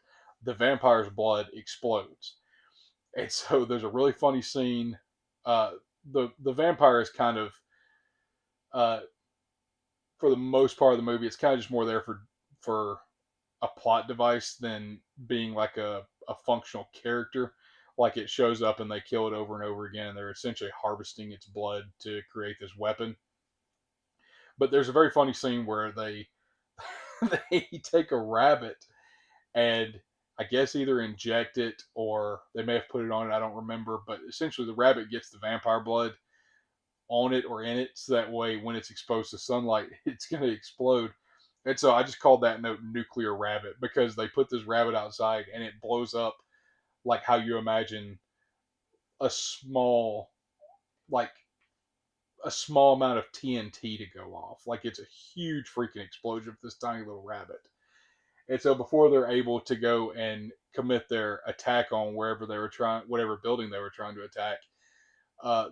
the vampire's blood explodes. And so there's a really funny scene. Uh, the vampire is kind of, uh, for the most part of the movie, it's kind of just more there for a plot device than being like a functional character. like it shows up and they kill it over and over again, and they're essentially harvesting its blood to create this weapon. But there's a very funny scene where they they take a rabbit and I guess either inject it or they may have put it on it. I don't remember, but essentially the rabbit gets the vampire blood on it or in it, so that way when it's exposed to sunlight, it's going to explode. And so I just called that note nuclear rabbit because they put this rabbit outside and it blows up like how you imagine a small, like a small amount of TNT to go off. Like it's a huge freaking explosion for this tiny little rabbit. And so before they're able to go and commit their attack on wherever they were trying, whatever building they were trying to attack,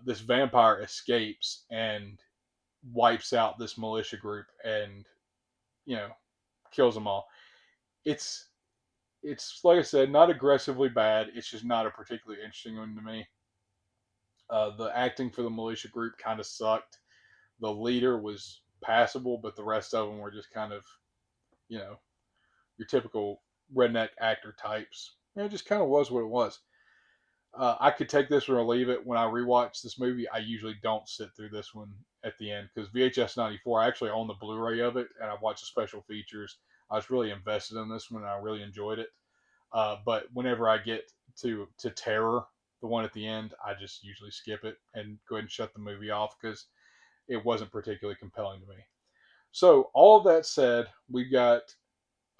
this vampire escapes and wipes out this militia group and you know kills them all. It's it's like I said, not aggressively bad. It's just not a particularly interesting one to me. The acting for the militia group kind of sucked. The leader was passable, but the rest of them were just kind of you know your typical redneck actor types. It just kind of was what it was. I could take this one or leave it. When I rewatch this movie, I usually don't sit through this one at the end because VHS 94, I actually own the Blu ray of it and I watched the special features. I was really invested in this one and I really enjoyed it. But whenever I get to Terror, the one at the end, I just usually skip it and go ahead and shut the movie off because it wasn't particularly compelling to me. So, all of that said, we got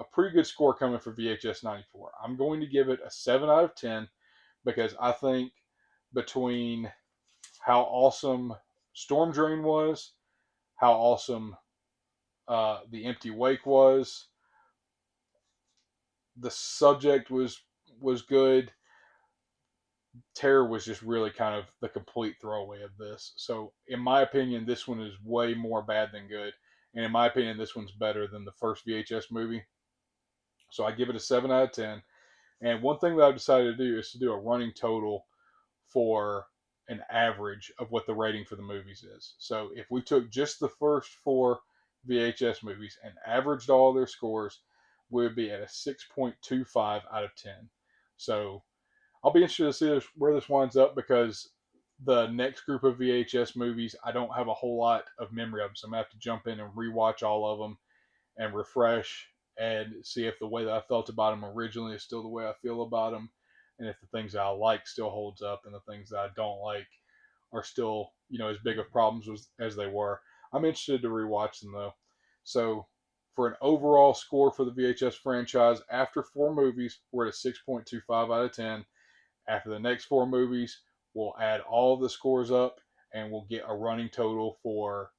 a pretty good score coming for VHS 94. I'm going to give it a 7 out of 10 because I think between how awesome Storm Drain was, how awesome The Empty Wake was, the subject was good. Terror was just really kind of the complete throwaway of this. So, in my opinion, this one is way more bad than good. And in my opinion, this one's better than the first VHS movie. So, I give it a 7 out of 10. And one thing that I've decided to do is to do a running total for an average of what the rating for the movies is. So if we took just the first four VHS movies and averaged all their scores, we would be at a 6.25 out of 10. So I'll be interested to see where this winds up because the next group of VHS movies, I don't have a whole lot of memory of them. So I'm going to have to jump in and rewatch all of them and refresh and see if the way that I felt about them originally is still the way I feel about them, and if the things that I like still holds up, and the things that I don't like are still as big of problems as they were. I'm interested to rewatch them though. So for an overall score for the VHS franchise, after four movies, we're at a 6.25 out of 10. After the next four movies, we'll add all of the scores up, and we'll get a running total for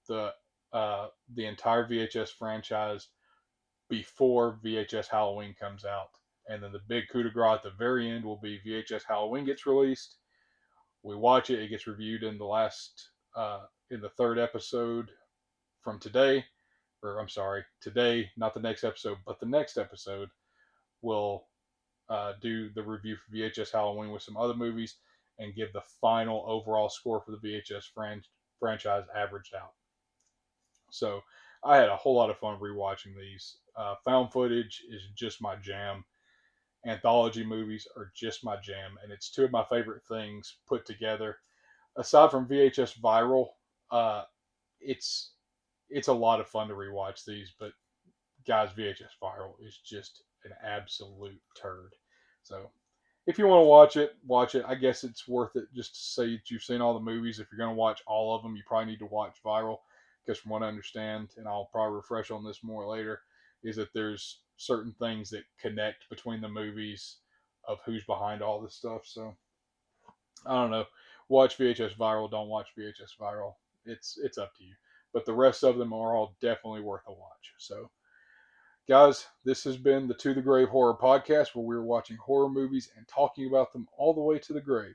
the the entire VHS franchise before VHS Halloween comes out. And then the big coup de grace at the very end will be VHS Halloween gets released. We watch it. It gets reviewed in in the third episode from today. Or I'm sorry, today, not the next episode, but the next episode. We'll do the review for VHS Halloween with some other movies and give the final overall score for the VHS franchise averaged out. So I had a whole lot of fun rewatching these. Found footage is just my jam. Anthology movies are just my jam, and it's two of my favorite things put together. Aside from VHS Viral, uh, it's it's a lot of fun to rewatch these. But guys, VHS Viral is just an absolute turd. So if you want to watch it, watch it. I guess it's worth it just to say that you've seen all the movies. If you're going to watch all of them, you probably need to watch Viral because from what I understand, and I'll probably refresh on this more later, is that there's certain things that connect between the movies of who's behind all this stuff. So I don't know. Watch VHS Viral. Don't watch VHS Viral. It's up to you. But the rest of them are all definitely worth a watch. So guys, this has been the To the Grave Horror Podcast, where we're watching horror movies and talking about them all the way to the grave.